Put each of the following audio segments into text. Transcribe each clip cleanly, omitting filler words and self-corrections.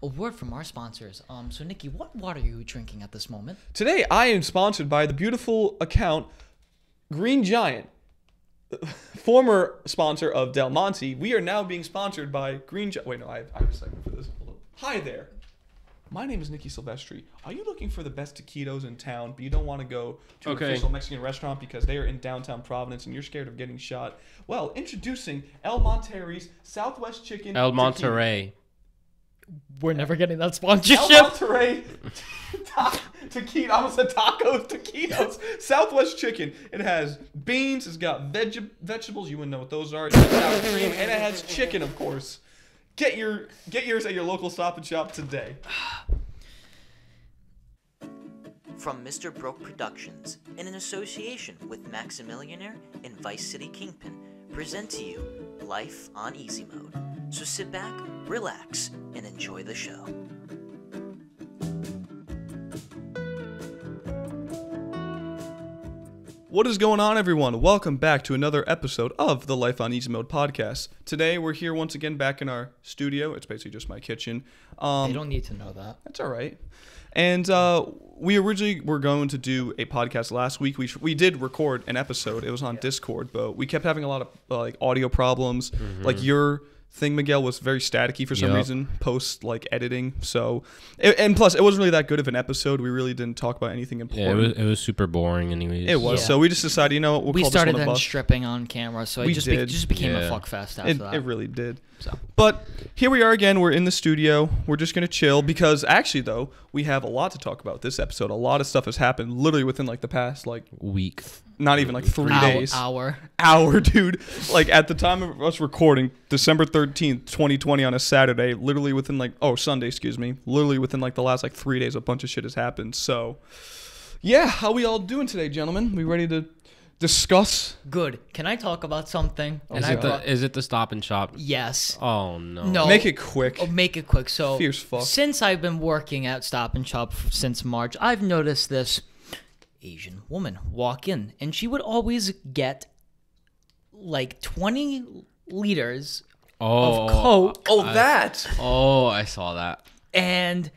A word from our sponsors. So Nicky, what water are you drinking at this moment? Today, I am sponsored by the beautiful account Green Giant, former sponsor of Del Monte. We are now being sponsored by Green Giant. Wait, no, I have a segment for this. Hold on. Hi there. My name is Nicky Silvestri. Are you looking for the best taquitos in town, but you don't want to go to an official Mexican restaurant because they are in downtown Providence and you're scared of getting shot? Well, introducing El Monterrey's Southwest Chicken El Tequila. Monterrey. We're never getting that sponsorship. El Monterrey taquito. I almost said tacos, taquitos. Southwest Chicken. It has beans. It's got vegetables. You wouldn't know what those are. It's got sour cream, and it has chicken, of course. Get yours at your local Stop and Shop today. From Mr. Broke Productions, in an association with Maximillionaire and Vice City Kingpin, present to you Life on Easy Mode. So sit back, relax, and enjoy the show. What is going on, everyone? Welcome back to another episode of the Life on Easy Mode podcast. Today, we're here once again back in our studio. It's basically just my kitchen. They don't need to know that. That's all right. And we originally were going to do a podcast last week. We did record an episode. It was on Discord, but we kept having a lot of audio problems. Like your thing, Miguel, was very staticky for some reason post editing. So and plus it wasn't really that good of an episode. We really didn't talk about anything important. Yeah, it was super boring anyways. It was. So we just decided, we'll we call started this one a then bust. stripping on camera, so it just became a fuck fest after that. It really did. So. But here we are again. We're in the studio. We're just going to chill because actually, though, we have a lot to talk about this episode. A lot of stuff has happened literally within the past week. Not even 3 days. Hour, dude. At the time of us recording, December 13th, 2020 on a Saturday, literally within Sunday, excuse me. Literally within the last 3 days, a bunch of shit has happened. So, yeah, how we all doing today, gentlemen? We ready to discuss? Good. Can I talk about something? Is it the Stop and Shop? Yes. Oh, no. No. Make it quick. Oh, make it quick. So, fierce fuck. Since I've been working at Stop and Shop since March, I've noticed this Asian woman walk in, and she would always get 20 liters of Coke. I saw that. And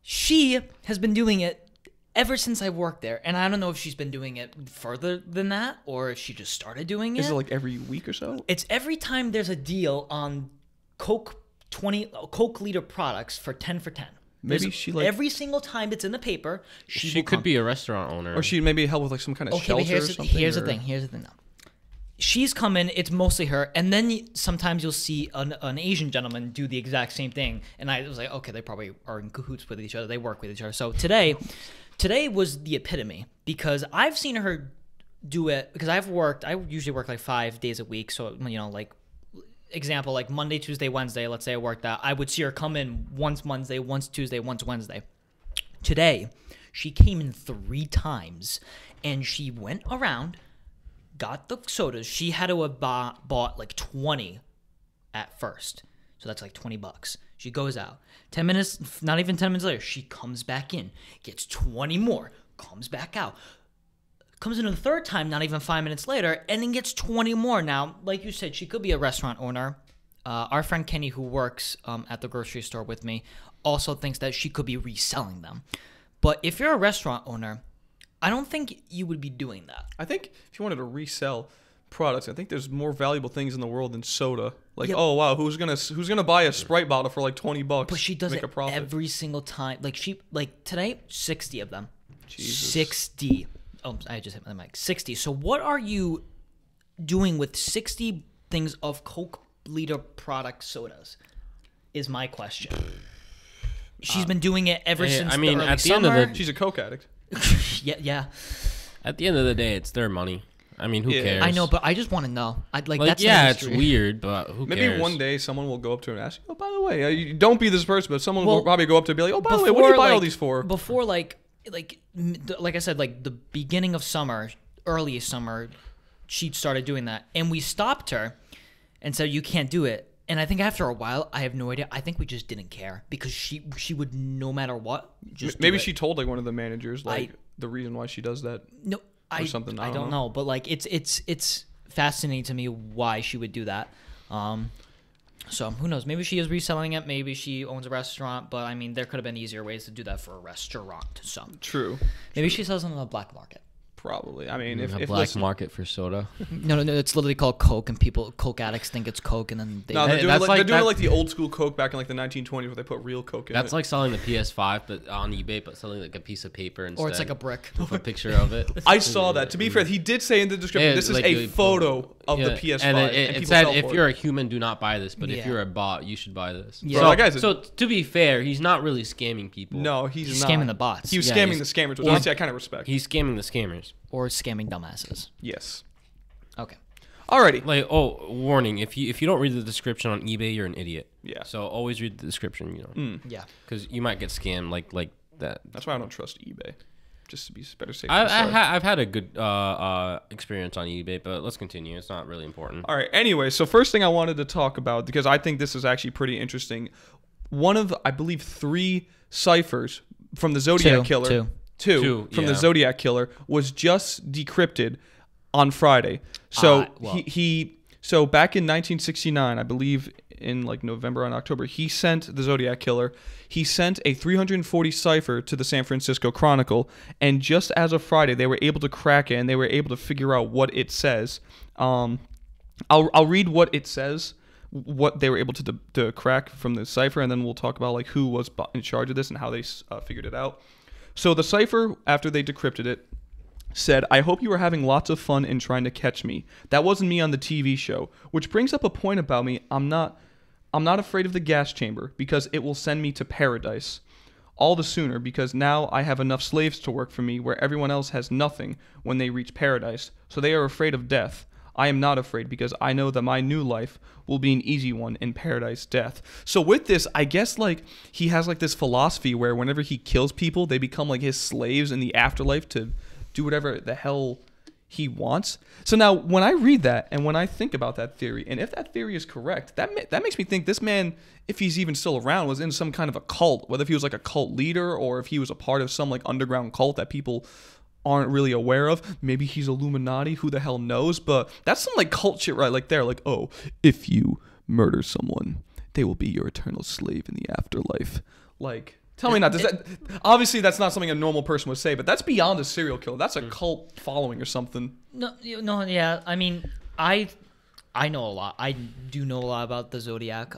she has been doing it ever since I worked there. And I don't know if she's been doing it further than that or if she just started doing it. Is it every week or so? It's every time there's a deal on Coke liter products for 10 for 10. Maybe she every single time it's in the paper, she could be a restaurant owner, or she maybe help with some kind of shelter or something. Here's the thing though. She's coming. It's mostly her, and then sometimes you'll see an Asian gentleman do the exact same thing. And I was like, okay, they probably are in cahoots with each other. They work with each other. So today was the epitome because I've seen her do it because I usually work 5 days a week. So example, Monday, Tuesday, Wednesday, let's say I worked that, I would see her come in once Monday, once Tuesday, once Wednesday. Today, she came in 3 times, and she went around, got the sodas. She had to have bought 20 at first. So that's $20. She goes out. 10 minutes, not even 10 minutes later, she comes back in, gets 20 more, comes back out. Comes in the 3rd time, not even 5 minutes later, and then gets 20 more. Now, like you said, she could be a restaurant owner. Our friend Kenny, who works at the grocery store with me, also thinks that she could be reselling them. But if you're a restaurant owner, I don't think you would be doing that. I think if you wanted to resell products, I think there's more valuable things in the world than soda. Oh wow, who's gonna buy a Sprite bottle for $20? But she does it every single time. Today, 60 of them. Jesus. 60. Oh, I just hit my mic. 60. So what are you doing with 60 things of Coke liter product sodas is my question. She's been doing it ever since the early summer. She's a Coke addict. Yeah. At the end of the day, it's their money. I mean, who cares? I know, but I just want to know. That's it's weird, but who cares? Maybe one day someone will go up to her and ask, oh, by the way, don't be this person, but someone will probably go up to her and be like, oh, by the way, what do you buy all these for? Before, like I said, the beginning of summer, early summer, she started doing that. And we stopped her and said, you can't do it. And I think after a while, I have no idea. I think we just didn't care because she would, no matter what, just maybe she told one of the managers the reason why she does that. No, I don't know. But it's fascinating to me why she would do that. So who knows? Maybe she is reselling it. Maybe she owns a restaurant. But I mean, there could have been easier ways to do that for a restaurant. So True. maybe she sells it on the black market. Probably. I mean, if black market for soda. No, it's literally called Coke, and Coke addicts think it's Coke, and then they. No, they're doing, That's they're doing that- like the old school Coke back in like the 1920s where they put real Coke in That's it. like selling the PS5, but on eBay, but selling like a piece of paper instead. Or it's like a brick. with a picture of it. I saw that. To be fair, he did say in the description, Yeah, this is like a you- photo of the Yeah, PS5. and it people said fell if for you're it. a human, do not buy this. But if Yeah. you're a bot, you should buy this. Yeah. Bro, that guy's a- So to be fair, he's not really scamming people. No, he's He's not. scamming the bots. He was Yeah, scamming he's- the scammers, which honestly I kind of respect. He's scamming the scammers. Or scamming dumbasses. Yes. Okay. Alrighty. Like, warning! If you don't read the description on eBay, you're an idiot. Yeah. So always read the description, Yeah. because you might get scammed like that. That's why I don't trust eBay. Just to be better safe. I've had a good experience on eBay, but let's continue. It's not really important. All right. Anyway, so first thing I wanted to talk about, because I think this is actually pretty interesting. One of, I believe, 3 ciphers from the Zodiac killer. Two from the yeah. Zodiac killer was just decrypted on Friday. So well. so back in 1969, I believe in like November and October, he sent the Zodiac killer. He sent a 340 cipher to the San Francisco Chronicle, and just as of Friday, they were able to crack it and they were able to figure out what it says. I'll read what it says, what they were able to crack from the cipher, and then we'll talk about like who was in charge of this and how they figured it out. So the cipher, after they decrypted it, said, "I hope you are having lots of fun in trying to catch me. That wasn't me on the TV show." Which brings up a point about me. I'm not afraid of the gas chamber because it will send me to paradise. All the sooner because now I have enough slaves to work for me where everyone else has nothing when they reach paradise. So they are afraid of death. I am not afraid because I know that my new life will be an easy one in paradise death. So with this, I guess like he has like this philosophy where whenever he kills people, they become like his slaves in the afterlife to do whatever the hell he wants. So now when I read that and when I think about that theory, and if that theory is correct, that makes me think this man, if he's even still around, was in some kind of a cult, whether if he was like a cult leader or if he was a part of some like underground cult that people aren't really aware of. Maybe he's Illuminati, who the hell knows? But that's some like cult shit right like there. Like, oh, if you murder someone, they will be your eternal slave in the afterlife. Like, tell me not. Does that obviously that's not something a normal person would say, but that's beyond a serial killer. That's a cult following or something. No, yeah. I mean, I know a lot. I do know a lot about the Zodiac.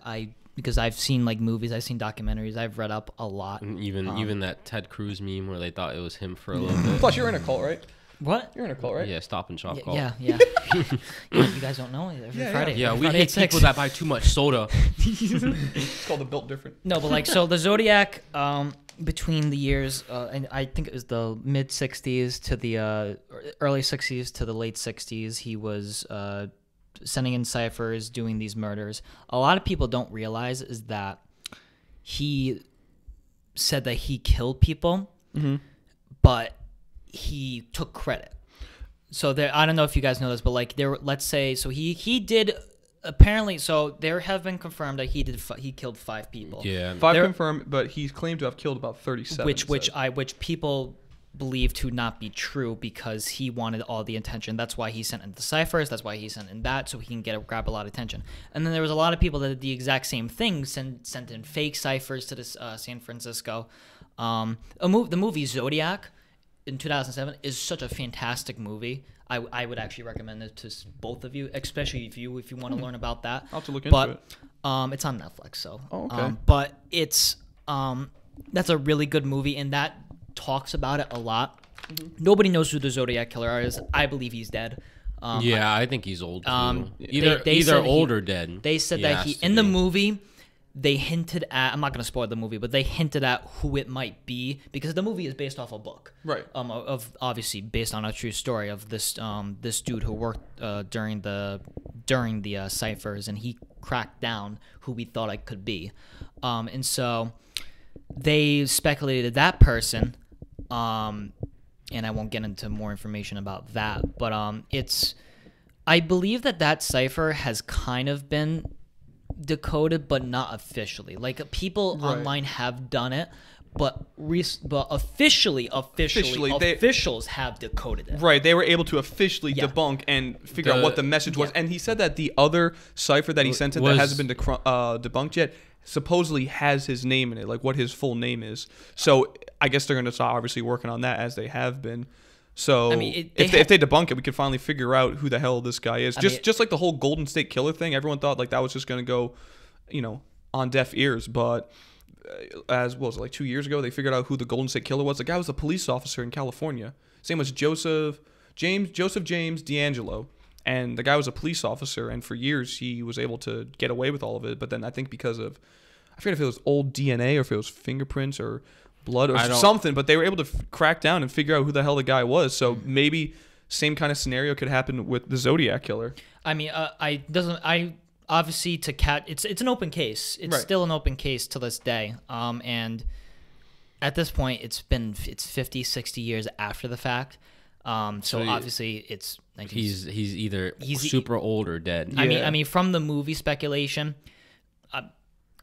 Because I've seen like movies, I've seen documentaries, I've read up a lot. And even that Ted Cruz meme where they thought it was him for a little bit. Plus, you're in a cult, right? What? You're in a cult, right? Yeah, Stop and Shop cult. Yeah. You guys don't know every Friday. Yeah, we Friday hate at 6. people that buy too much soda. It's called the Built Different. No, but like so the Zodiac between the years and I think it was the mid 60s to the early 60s to the late 60s, he was sending in ciphers, doing these murders. A lot of people don't realize is that he said that he killed people, but he took credit. So there, I don't know if you guys know this, but like there, let's say, so he did apparently. So there have been confirmed that he killed 5 people. Yeah. 5 There- confirmed, but he's claimed to have killed about 37. Which people believe to not be true because he wanted all the attention. That's why he sent in the ciphers. That's why he sent in that, so he can grab a lot of attention. And then there was a lot of people that did the exact same thing, sent in fake ciphers to this San Francisco. The movie Zodiac in 2007 is such a fantastic movie. I would actually recommend it to both of you, especially if you want to learn about that. I'll have to look into it. It's on Netflix, so. Oh, okay. But it's that's a really good movie, and that talks about it a lot. Nobody knows who the Zodiac killer is. I believe he's dead. Yeah, I think he's old too. They Either said old or dead. They said that he has to in the be. movie. They hinted at. I'm not going to spoil the movie, but they hinted at who it might be because the movie is based off a book, Right. Of obviously based on a true story of this this dude who worked during the ciphers, and he cracked down who we thought it could be, and so they speculated that person, and I won't get into more information about that, but I believe that cipher has kind of been decoded, but not officially. Like people online have done it, but officially, officials have decoded it. Right, they were able to officially Yeah. debunk and figure out what the message was. And he said that the other cipher that he sent in that hasn't been debunked yet supposedly has his name in it, like what his full name is. So I guess they're going to start obviously working on that as they have been. So I mean, if they debunk it, we can finally figure out who the hell this guy is. Just like the whole Golden State Killer thing, everyone thought like that was just going to go, on deaf ears. But as what was it, like 2 years ago, they figured out who the Golden State Killer was. The guy was a police officer in California. Same was Joseph James D'Angelo. And the guy was a police officer, and for years he was able to get away with all of it. But then I think because of, I forget if it was old DNA or if it was fingerprints or blood or something, but they were able to crack down and figure out who the hell the guy was. So maybe same kind of scenario could happen with the Zodiac Killer. I mean, obviously it's an open case. It's Right. still an open case to this day. And at this point, it's 50, 60 years after the fact. So obviously it's He's either super old or dead. Yeah. I mean, from the movie speculation,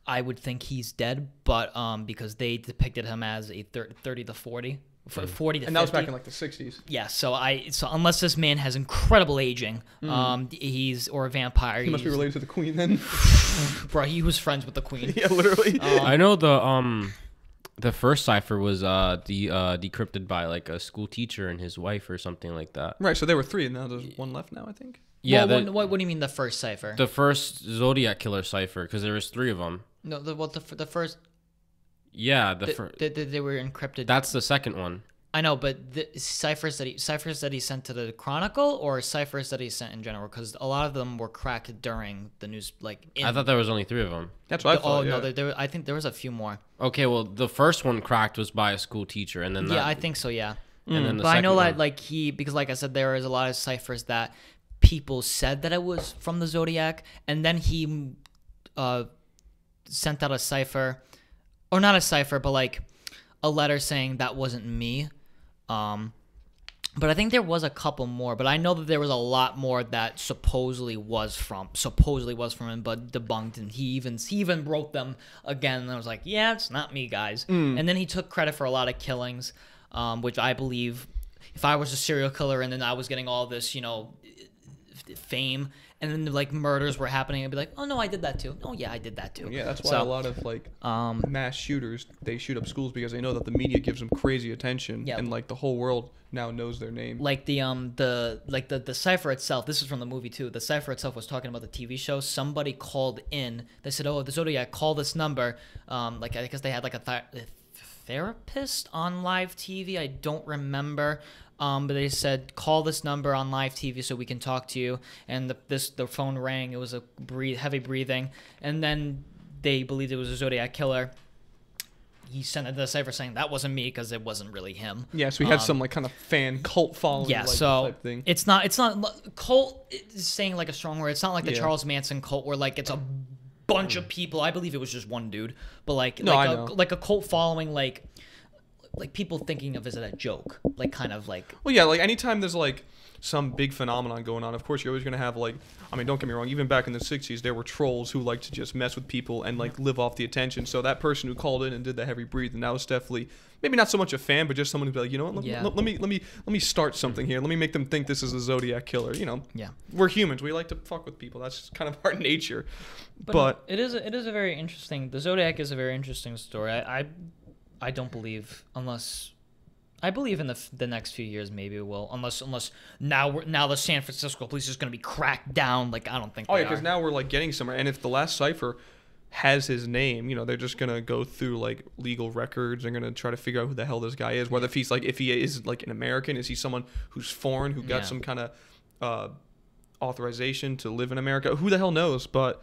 I would think he's dead, but because they depicted him as a 30 to 40, 40 to 50. And that was back in like the 60s. Yeah, so unless this man has incredible aging, he's or a vampire. He must be related to the Queen then. Bro, he was friends with the Queen. Yeah, literally. I know the first cipher was decrypted by like a school teacher and his wife or something like that. Right, so there were 3, and now there's 1 left now, I think. Yeah. Well, what do you mean the first cipher? The first Zodiac Killer cipher, because there was 3 of them. No, the first. Yeah, They were encrypted. that's the second one. I know, but the ciphers that he sent to the Chronicle or ciphers that he sent in general, because a lot of them were cracked during the news. I thought there was only 3 of them. That's what I thought. No, I think there was a few more. Okay, well, the first one cracked was by a school teacher, and then I think so. Yeah, and then the but I know second that one- because like I said, there is a lot of ciphers that people said that it was from the Zodiac, and then he sent out a cipher, or not a cipher, but like a letter saying that wasn't me. But I think there was a couple more, but I know that there was a lot more that supposedly was from him, but debunked, and he even wrote them again, and I was like, yeah, it's not me, guys. And then he took credit for a lot of killings, which I believe, if I was a serial killer and then I was getting all this, fame, and then like murders were happening, I'd be like, oh no, I did that too. Oh yeah, I did that too. Yeah, that's why a lot of like mass shooters, they shoot up schools because they know that the media gives them crazy attention, and like the whole world now knows their name. Like the cipher itself. This is from the movie too. The cipher itself was talking about the TV show. Somebody called in. They said, "Oh, the Zodiac, call this number." Like I guess they had like a therapist on live TV. I don't remember. But they said, call this number on live TV so we can talk to you. And the phone rang. It was a heavy breathing. And then they believed it was a Zodiac Killer. He sent the cipher saying that wasn't me because it wasn't really him. Yeah, so he had some like kind of fan cult following. Yeah, like, so type thing. it's not cult is saying like a strong word. It's not like the Charles Manson cult where like it's a bunch of people. I believe it was just one dude, but like a cult following, like people thinking of it as a joke, like kind of like. Well, yeah, like anytime there's like some big phenomenon going on, of course you're always gonna have like, I mean, don't get me wrong, even back in the 60s there were trolls who like to just mess with people and like live off the attention. So that person who called in and did the heavy breathing, that was definitely maybe not so much a fan, but just someone who'd be like, you know what, let me start something here. Let me make them think this is a Zodiac Killer. Yeah, we're humans. We like to fuck with people. That's just kind of our nature. But it is a very interesting. The Zodiac is a very interesting story. I don't believe, unless I believe in the next few years maybe it will, unless now the San Francisco police is going to be cracked down. Like I don't think. Oh yeah, because now we're like getting somewhere, and if the last cipher has his name, they're just gonna go through like legal records. They're gonna try to figure out who the hell this guy is. Whether if he is like an American, is he someone who's foreign who got some kind of authorization to live in America? Who the hell knows? But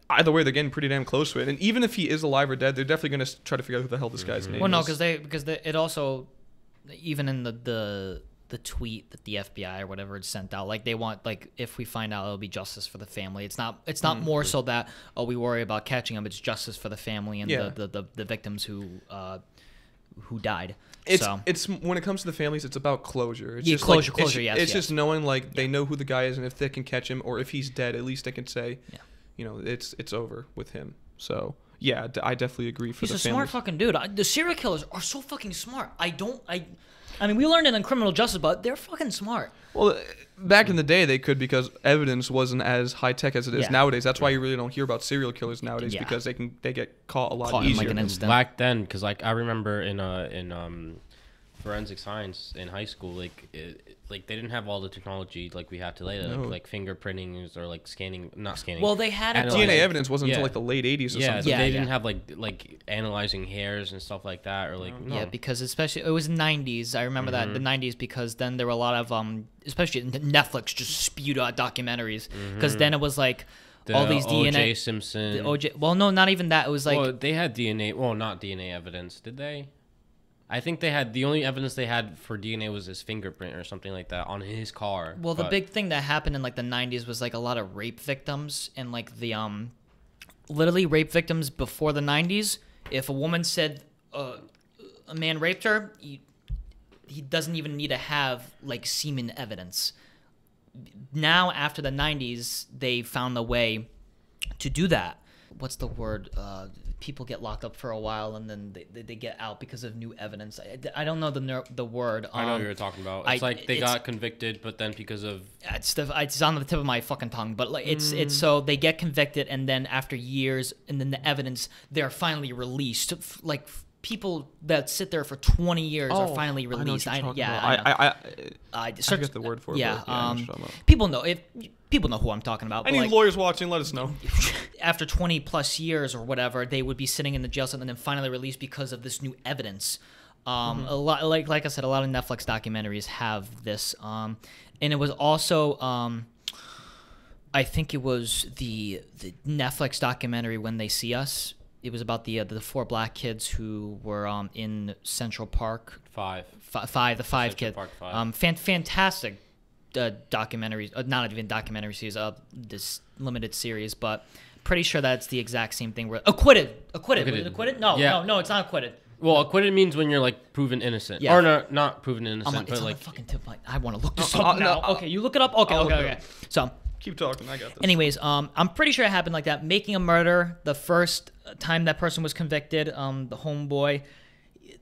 either way, they're getting pretty damn close to it. And even if he is alive or dead, they're definitely going to try to figure out who the hell this guy's name is. Well, no, because it also, even in the tweet that the FBI or whatever sent out, like they want, like if we find out, it'll be justice for the family. It's not more so that we worry about catching him. It's justice for the family and the victims who died. It's when it comes to the families, it's about closure. It's just closure. Like, it's just knowing like they know who the guy is, and if they can catch him, or if he's dead, at least they can say. Yeah. It's over with him. So yeah, I definitely agree for He's the a family. smart fucking dude. The serial killers are so fucking smart. I mean, we learned it in criminal justice, but they're fucking smart. Well, back in the day, they could because evidence wasn't as high tech as it is Yeah. nowadays. That's why you really don't hear about serial killers nowadays Yeah. because they get caught a lot Caught in, easier. like, an instant. Back then, because like I remember in forensic science in high school, like they didn't have all the technology like we have today, like fingerprinting or like not scanning. Well, they had it. DNA evidence wasn't until Yeah. like the late 80s or yeah, something. Yeah, they yeah. didn't have like analyzing hairs and stuff like that, or like Yeah, because especially it was 90s. I remember that the 90s because then there were a lot of especially Netflix just spewed out documentaries because then it was like all these O.J. DNA. Simpson. The OJ. Well, no, not even that. It was like well, they had DNA. Well, not DNA evidence, did they? I think they had the only evidence they had for DNA was his fingerprint or something like that on his car. well, the big thing that happened in like the 90s was like a lot of rape victims and like the literally rape victims before the 90s. If a woman said a man raped her, he doesn't even need to have like semen evidence. Now after the 90s, they found a way to do that. What's the word? People get locked up for a while and then they get out because of new evidence. I don't know the word. I know what you're talking about. It's like they got convicted, but then because of it's on the tip of my fucking tongue. But like it's so they get convicted and then after years and then the evidence they're finally released. Like people that sit there for 20 years are finally released. I Search get the word for it. Yeah, but I know what you're talking about. people know who I'm talking about. But Any like, lawyers watching, let us know. after 20 plus years or whatever, they would be sitting in the jail cell and then finally released because of this new evidence. A lot, like I said, a lot of Netflix documentaries have this. And it was also, I think it was the Netflix documentary When They See Us. It was about the 4 black kids who were in Central Park. five. The five kid. Park 5. Fantastic documentaries, not even documentary series, this limited series, but pretty sure that's the exact same thing. Where acquitted. Was it acquitted? No, Yeah. no, it's not acquitted. Well, acquitted means when you're like proven innocent. Yeah. Or no, not proven innocent, It's but on like the fucking tip. I want to look this up now. Okay, you look it up. Okay. I'll look it up. So, Keep talking. I got this. anyways, I'm pretty sure it happened like that. Making a murder. The first time that person was convicted, the homeboy,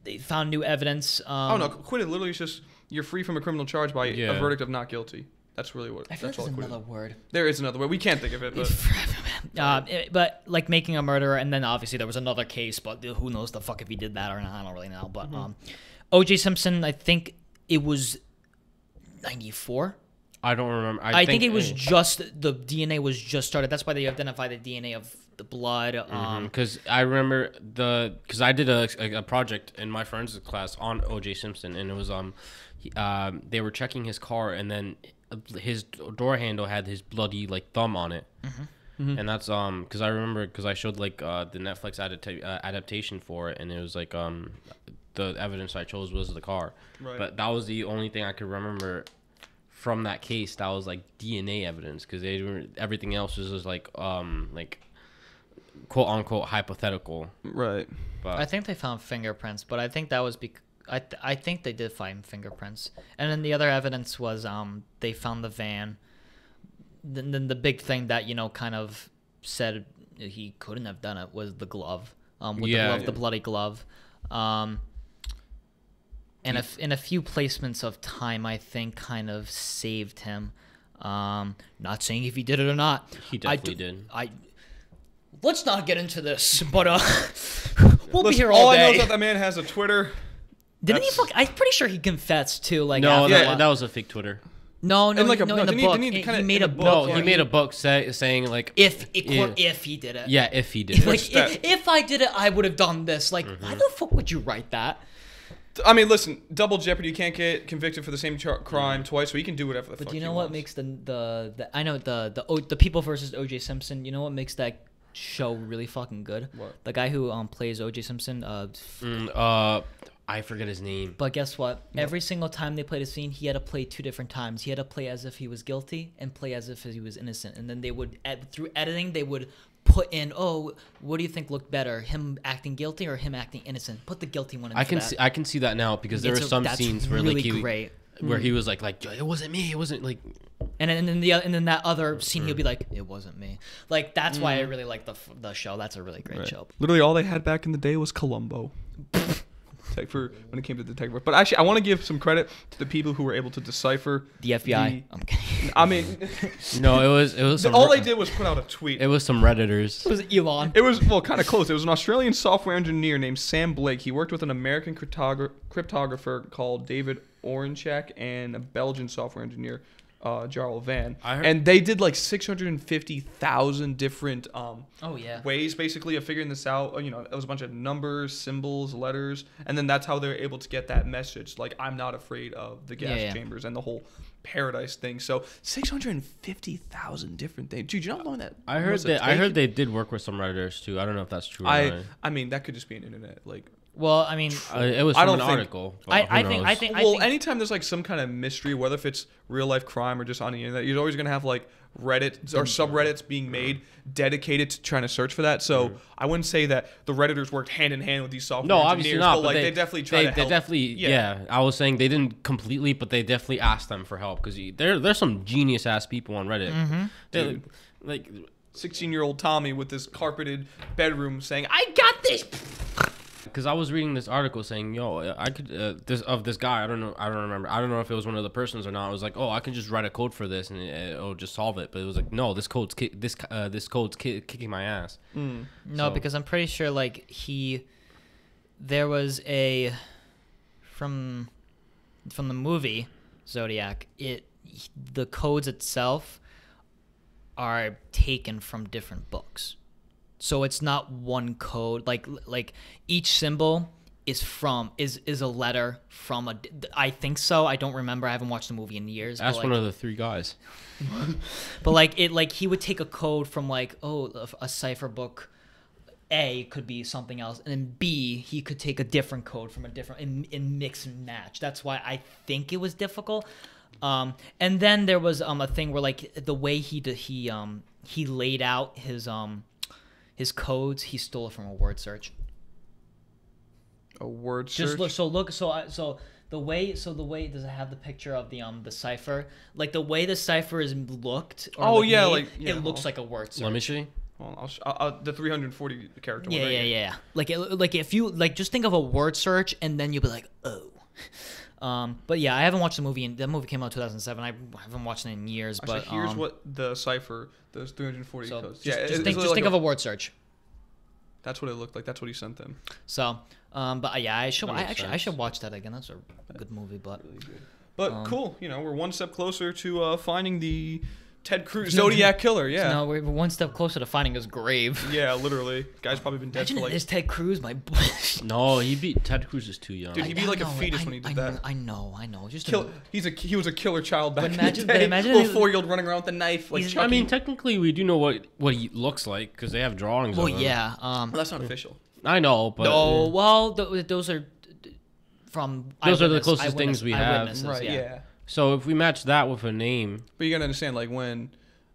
they found new evidence. Oh no, acquitted literally is just you're free from a criminal charge by Yeah. a verdict of not guilty. That's really what. I feel That's like all there's acquitted. another word. There is another word. We can't think of it, but But like making a murderer, and then obviously there was another case, but who knows the fuck if he did that or not? I don't really know. But O.J. Simpson, I think it was 94. I don't remember. I think it was just the DNA was just started. That's why they identify the DNA of the blood. Because I remember because I did a project in my forensic class on O.J. Simpson, and it was they were checking his car, and then his door handle had his bloody like thumb on it, and that's because I remember because I showed like the Netflix adaptation for it, and it was like the evidence I chose was the car, Right. but that was the only thing I could remember from that case that was like DNA evidence because everything else was just like quote unquote hypothetical. right. But I think they found fingerprints, but I think that was I think they did find fingerprints, and then the other evidence was they found the van. Then the big thing that kind of said he couldn't have done it was the glove, the bloody glove. And in a few placements of time, I think kind of saved him. Not saying if he did it or not. he definitely did. Let's not get into this, but we'll be Listen, here all all I know day. is that the man has a Twitter. Didn't he? I'm pretty sure he confessed too. Like No, after a while. that was a fake Twitter. No, And like in the didn't book, he he kinda made in a a book. book, No, he made a book saying like If Yeah. he did it. Yeah, if he did it. Like that- if I did it, I would have done this. Like, why the fuck would you write that? I mean, listen, double jeopardy. You can't get convicted for the same crime twice, so he can do whatever the fuck. But do you he know what wants. makes the I know the People versus O.J. Simpson. You know what makes that show really fucking good? What? The guy who plays O.J. Simpson. I forget his name. But guess what? Every single time they played a scene, he had to play 2 different times. He had to play as if he was guilty and play as if he was innocent. And then they would, through editing, they would put in, what do you think looked better, him acting guilty or him acting innocent? Put the guilty one in. I can see that now because there were some that's scenes where really like great. where he was like it wasn't me, it wasn't like And then that other scene, he'll be like, "It wasn't me." Like that's why I really like the show. That's a really great show. Literally, all they had back in the day was Columbo. For when it came to detective work. But actually, I want to give some credit to the people who were able to decipher The FBI. I'm kidding. I mean, No, it was some, all they did was put out a tweet. it was some Redditors. It was Elon. It was, well, kind of close. It was an Australian software engineer named Sam Blake. He worked with an American cryptographer called David Orenchak and a Belgian software engineer, Jarl Van. And they did like 650,000 different ways, basically, of figuring this out. You know, it was a bunch of numbers, symbols, letters. And then that's how they were able to get that message. Like, I'm not afraid of the gas chambers and the whole paradise thing. So 650,000 different things. Dude, you not know that? I heard they did work with some Redditors too. I don't know if that's true. Or not. I mean, that could just be an internet like. Well, I mean, it was from an article. I think. Well, anytime there's like some kind of mystery, whether if it's real life crime or just on the internet, you're always gonna have like Reddit or subreddits being made dedicated to trying to search for that. So I wouldn't say that the Redditors worked hand in hand with these software engineers. No, obviously not. But like they definitely tried to help. They definitely, yeah. I was saying they didn't completely, but they definitely asked them for help because there's some genius ass people on Reddit. Dude. Like 16-year-old Tommy with this carpeted bedroom saying, "I got this." Because I was reading this article saying, "Yo, I could this guy. I don't remember. I don't know if it was one of the persons or not. It was like, oh, I can just write a code for this and it'll just solve it. But it was like, no, this code's kicking my ass. No, because I'm pretty sure like there was a from the movie Zodiac. The codes itself are taken from different books. So it's not one code. Like each symbol is a letter from a. I think so. I don't remember. I haven't watched the movie in years. Ask one of the three guys. But like he would take a code from like a cipher book. A could be something else, and then B he could take a different code from a different and mix and match. That's why I think it was difficult. And then there was a thing where like the way he laid out his codes, he stole it from a word search. A word search. So the way does it have the picture of the cipher? Like the way the cipher is looked. It looks like a word search. Let me see. Well, the 340 character one. Yeah. Like if you like just think of a word search and then you'll be like, oh. But yeah, I haven't watched the movie. That movie came out in 2007. I haven't watched it in years. But here's what the cipher, those 340 codes. Just think of a word search. That's what it looked like. That's what he sent them. So, but yeah, I should watch that again. That's a good movie, but really good. But cool. You know, we're one step closer to finding the Ted Cruz Zodiac killer. Yeah. No, we're one step closer to finding his grave. Yeah, literally. Guy's probably been dead Imagine for like. Is Ted Cruz my? No, Ted Cruz is too young. Dude, he'd be like a fetus when he did that. I know. Just he was a killer child back in the day. But imagine a little 4-year-old running around with a knife like Chucky. I mean, technically, we do know what he looks like because they have drawings. Well, of him. yeah. Well, that's not official. I know, but no. Well, those are from. Those are the closest things we have. Right. Yeah. So if we match that with a name, but you gotta understand, like when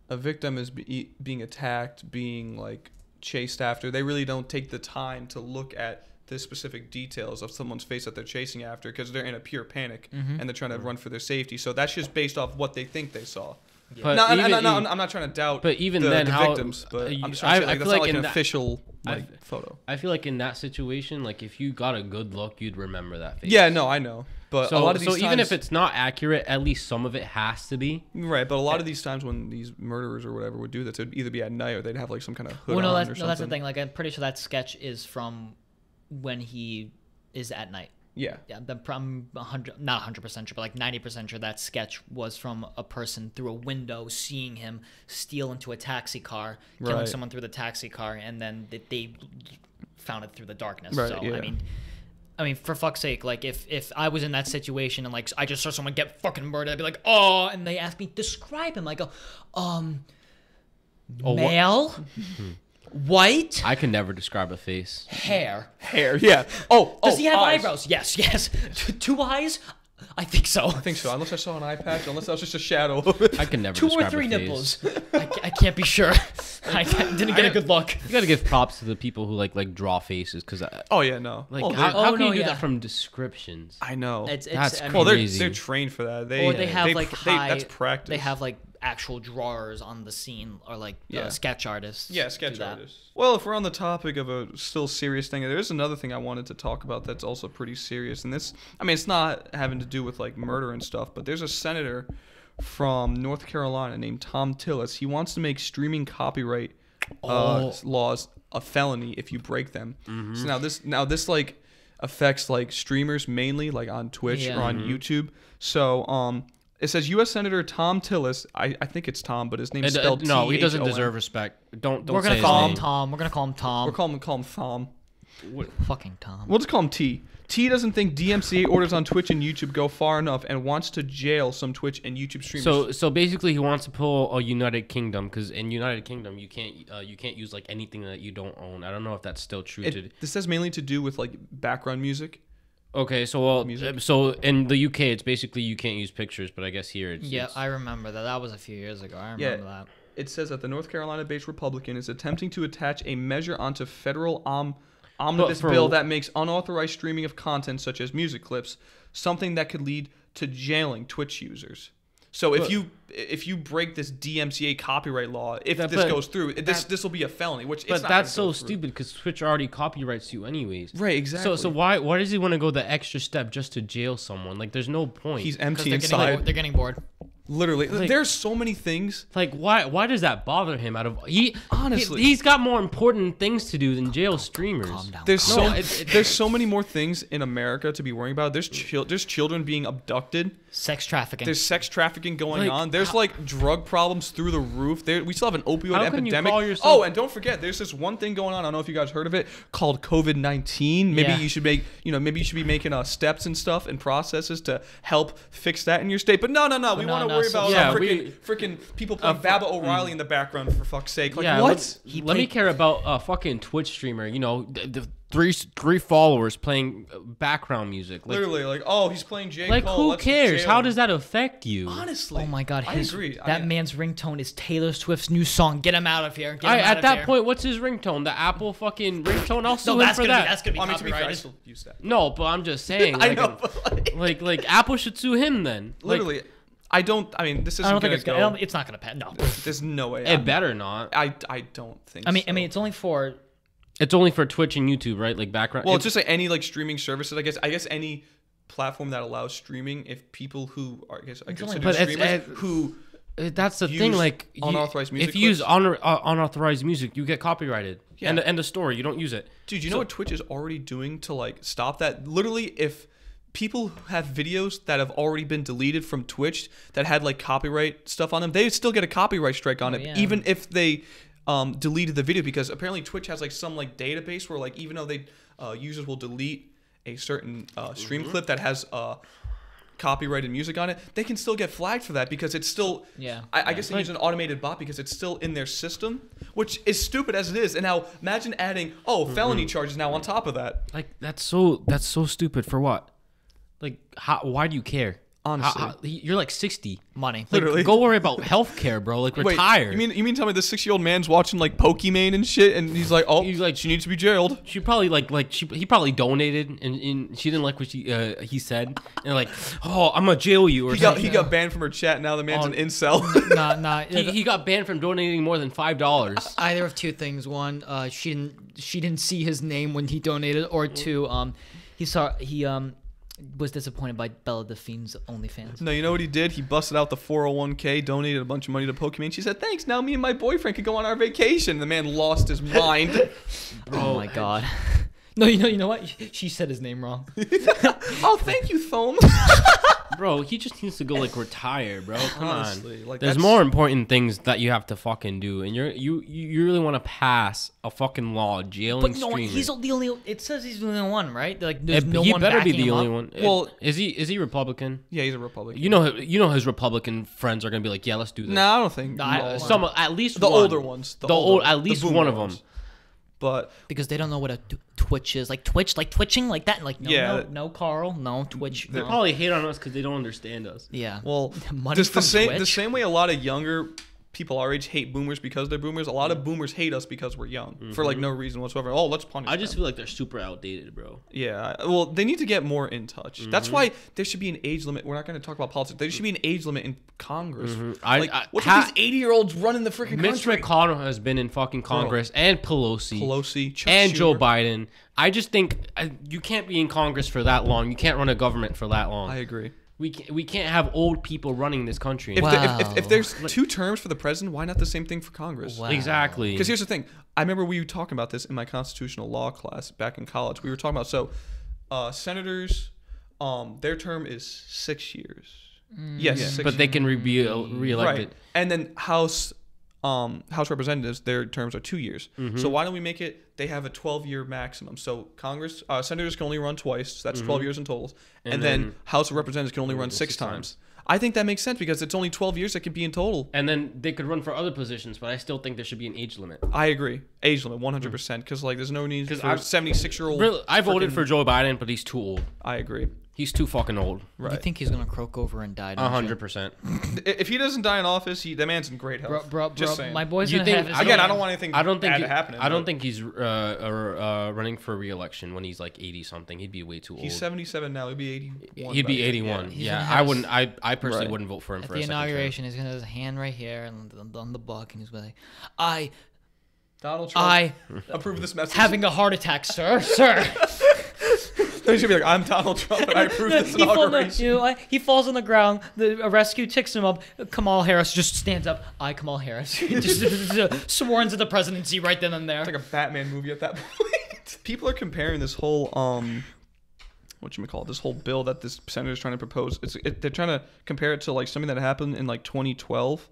a victim is being attacked, being like chased after, they really don't take the time to look at the specific details of someone's face that they're chasing after because they're in a pure panic and they're trying to run for their safety. So that's just based off what they think they saw. Yeah. I'm not trying to doubt the victims, but I'm just trying to say that's not like an official photo. I feel like in that situation, like if you got a good look, you'd remember that face. Yeah, no, I know. But a lot of these times, even if it's not accurate, at least some of it has to be. Right, but a lot of these times when these murderers or whatever would do that, it'd either be at night or they'd have like some kind of hood on or something. That's the thing. Like I'm pretty sure that sketch is from when he is at night. Yeah. Yeah, I'm not 100% sure, but like 90% sure that sketch was from a person through a window seeing him steal into a taxi car, killing someone through the taxi car, and then they found it through the darkness. Right, so, yeah. I mean, for fuck's sake, like if I was in that situation and like I just saw someone get fucking murdered, I'd be like, oh, and they ask me describe him, I go, male, white. I can never describe a face. Hair, yeah. Does he have eyebrows? Yes. 2 eyes. I think so. Unless I saw an eye patch, unless that was just a shadow. I can never 2 or describe 3 a nipples. I can't be sure. I didn't get a good look. You gotta give props to the people who like draw faces because. Oh yeah, no. Like how can you do that from descriptions? I know. That's crazy. They're trained for that. They have that's practice. They have like actual drawers on the scene or like sketch artists. Yeah, sketch artists. Well, if we're on the topic of a still serious thing, there's another thing I wanted to talk about that's also pretty serious. And this, I mean, it's not having to do with like murder and stuff, but there's a senator from North Carolina named Tom Tillis. He wants to make streaming copyright laws a felony if you break them. So now this like affects like streamers mainly, like on Twitch or on YouTube. So it says U.S. Senator Tom Tillis. I think it's Tom, but his name's spelled T-H-O-M. No, he doesn't deserve respect. Don't. We're gonna call him Tom. We're gonna call him Tom. We're call him Thom. Fucking Tom. We'll just call him T. T doesn't think DMCA orders on Twitch and YouTube go far enough and wants to jail some Twitch and YouTube streamers. So basically, he wants to pull a United Kingdom, because in United Kingdom you can't use like anything that you don't own. I don't know if that's still true. This has mainly to do with like background music. Okay, so so in the UK it's basically you can't use pictures, but I guess here it's I remember that. That was a few years ago. I remember that. It says that the North Carolina-based Republican is attempting to attach a measure onto federal omnibus bill that makes unauthorized streaming of content such as music clips something that could lead to jailing Twitch users. So if you break this DMCA copyright law, if this goes through, this will be a felony. But that's so stupid because Twitch already copyrights you anyways. Right, exactly. So why does he want to go the extra step just to jail someone? Like, there's no point. He's empty inside. They're getting bored. Literally, there's so many things. Like, why does that bother him? He's got more important things to do than jail streamers. Calm down. There's so many more things in America to be worrying about. There's children being abducted. Sex trafficking. There's sex trafficking going on. There's like drug problems through the roof. We still have an opioid epidemic. And don't forget, there's this one thing going on. I don't know if you guys heard of it, called COVID-19. Maybe you should be making steps and stuff and processes to help fix that in your state. But no. We want to worry about freaking people playing Baba O'Reilly in the background, for fuck's sake. Like, what? Let me care about a fucking Twitch streamer. The three followers playing background music. Like, literally, like, he's playing J. Like, Cole. who cares? How does that affect you? Honestly. Oh my God. I agree. That man's ringtone is Taylor Swift's new song. Get him out of here. At that point, what's his ringtone? The Apple fucking ringtone? I'll sue him for that. That's gonna be to be fair, I copyrighted. still use that. No, but I'm just saying. I know, but like Apple should sue him then. Literally. This isn't it's not gonna pass. No. There's no way. It better not. I don't think I mean, it's only for Twitch and YouTube, right? Like background. Well, it's just like any like streaming services. I guess any platform that allows streaming. If people who are, I guess streamers who. That's the thing. Like unauthorized music. If you use unauthorized music, you get copyrighted. Yeah. And the story, you don't use it. Dude, you know what Twitch is already doing to like stop that? Literally, if people have videos that have already been deleted from Twitch that had like copyright stuff on them, they still get a copyright strike on it, even if they deleted the video, because apparently Twitch has like some like database where like even though they users will delete a certain stream clip that has copyrighted music on it, they can still get flagged for that because it's still I guess they use an automated bot because it's still in their system, which is stupid as it is. And now imagine adding felony charges now on top of that. Like that's so stupid. For what? Like, why do you care? Honestly, you're like 60. Money. Like, literally. Go worry about healthcare, bro. Like, retire. You mean tell me this 6-year-old man's watching like Pokemon and shit, and he's like, she needs to be jailed. She probably he probably donated, and she didn't like what he said, and like, I'm gonna jail you. Or he got banned from her chat. Now the man's an incel. Nah. He got banned from donating more than $5. Either of two things: one, she didn't see his name when he donated, or two, he was disappointed by Bella Delphine's OnlyFans. No, you know what he did? He busted out the 401k, donated a bunch of money to Pokemon. She said, "Thanks. Now me and my boyfriend can go on our vacation." The man lost his mind. Oh my God. No, you know what? She said his name wrong. Thank you, Thom. Bro, he just needs to go like retire, bro. Come Honestly, on. Like, there's more important things that you have to fucking do, and you really want to pass a fucking law jailing streamers. But no, he's the only. It says he's the only one, right? Like there's no he one better be backing the him only up. one. Well, is he Republican? Yeah, he's a Republican. You know his Republican friends are gonna be like, yeah, let's do this. No, I don't think. Some at least the one. older ones. At least one of them. But because they don't know what a Twitch is, like Twitch, like twitching, like that, like no Carl, no Twitch. They probably hate on us because they don't understand us. Yeah. Well, money just from the same way a lot of younger people our age hate boomers because they're boomers. A lot of boomers hate us because we're young for like no reason whatsoever. Oh, let's punish I just them. feel like they're super outdated, bro. Yeah, well, they need to get more in touch. That's why there should be an age limit. We're not going to talk about politics. There should be an age limit in Congress. Like, what's with these 80-year-olds running the freaking Mitch country? McConnell has been in fucking Congress, and Pelosi, Chuck and Joe Schumer. Biden. I just think you can't be in Congress for that long. You can't run a government for that long. I agree. We can't have old people running this country. If there's 2 terms for the president, why not the same thing for Congress? Wow. Exactly. Because here's the thing. I remember we were talking about this in my constitutional law class back in college. We were talking about, senators, their term is 6 years. Yes, 6 but they can be reelected. Right. And then House representatives, their terms are 2 years. So why don't we make it, they have a 12-year maximum. So Congress, senators can only run twice. So that's 12 years in total. And then House of Representatives can only run 6 times. I think that makes sense because it's only 12 years that could be in total. And then they could run for other positions, but I still think there should be an age limit. I agree. Age limit, 100%. Because like, there's no need for a 76-year-old. Really, I voted for Joe Biden, but he's too old. I agree. He's too fucking old. Right. You think he's gonna croak over and die? don't you? 100%. If he doesn't die in office, that man's in great health. Bro, Just saying. my boy's You gonna think- have his Again, own- I don't want anything bad to happen. I don't think he's running for re-election when he's like 80 something. He'd be way too old. He's 77 now. He'd be 81. He'd be by- 81. he's Yeah, gonna I have wouldn't. I personally Right. wouldn't vote for him At for the a second term. inauguration, he's gonna have his hand right here and on the book, and he's gonna say, Donald Trump I approve this message. having a heart attack, sir. He's gonna be like, I'm Donald Trump and I approve this inauguration. He falls on the ground. The rescue picks him up. Kamala Harris just stands up. I, Kamala Harris, just sworn to the presidency right then and there. It's like a Batman movie at that point. People are comparing this whole this whole bill that this senator is trying to propose. They're trying to compare it to like something that happened in like 2012.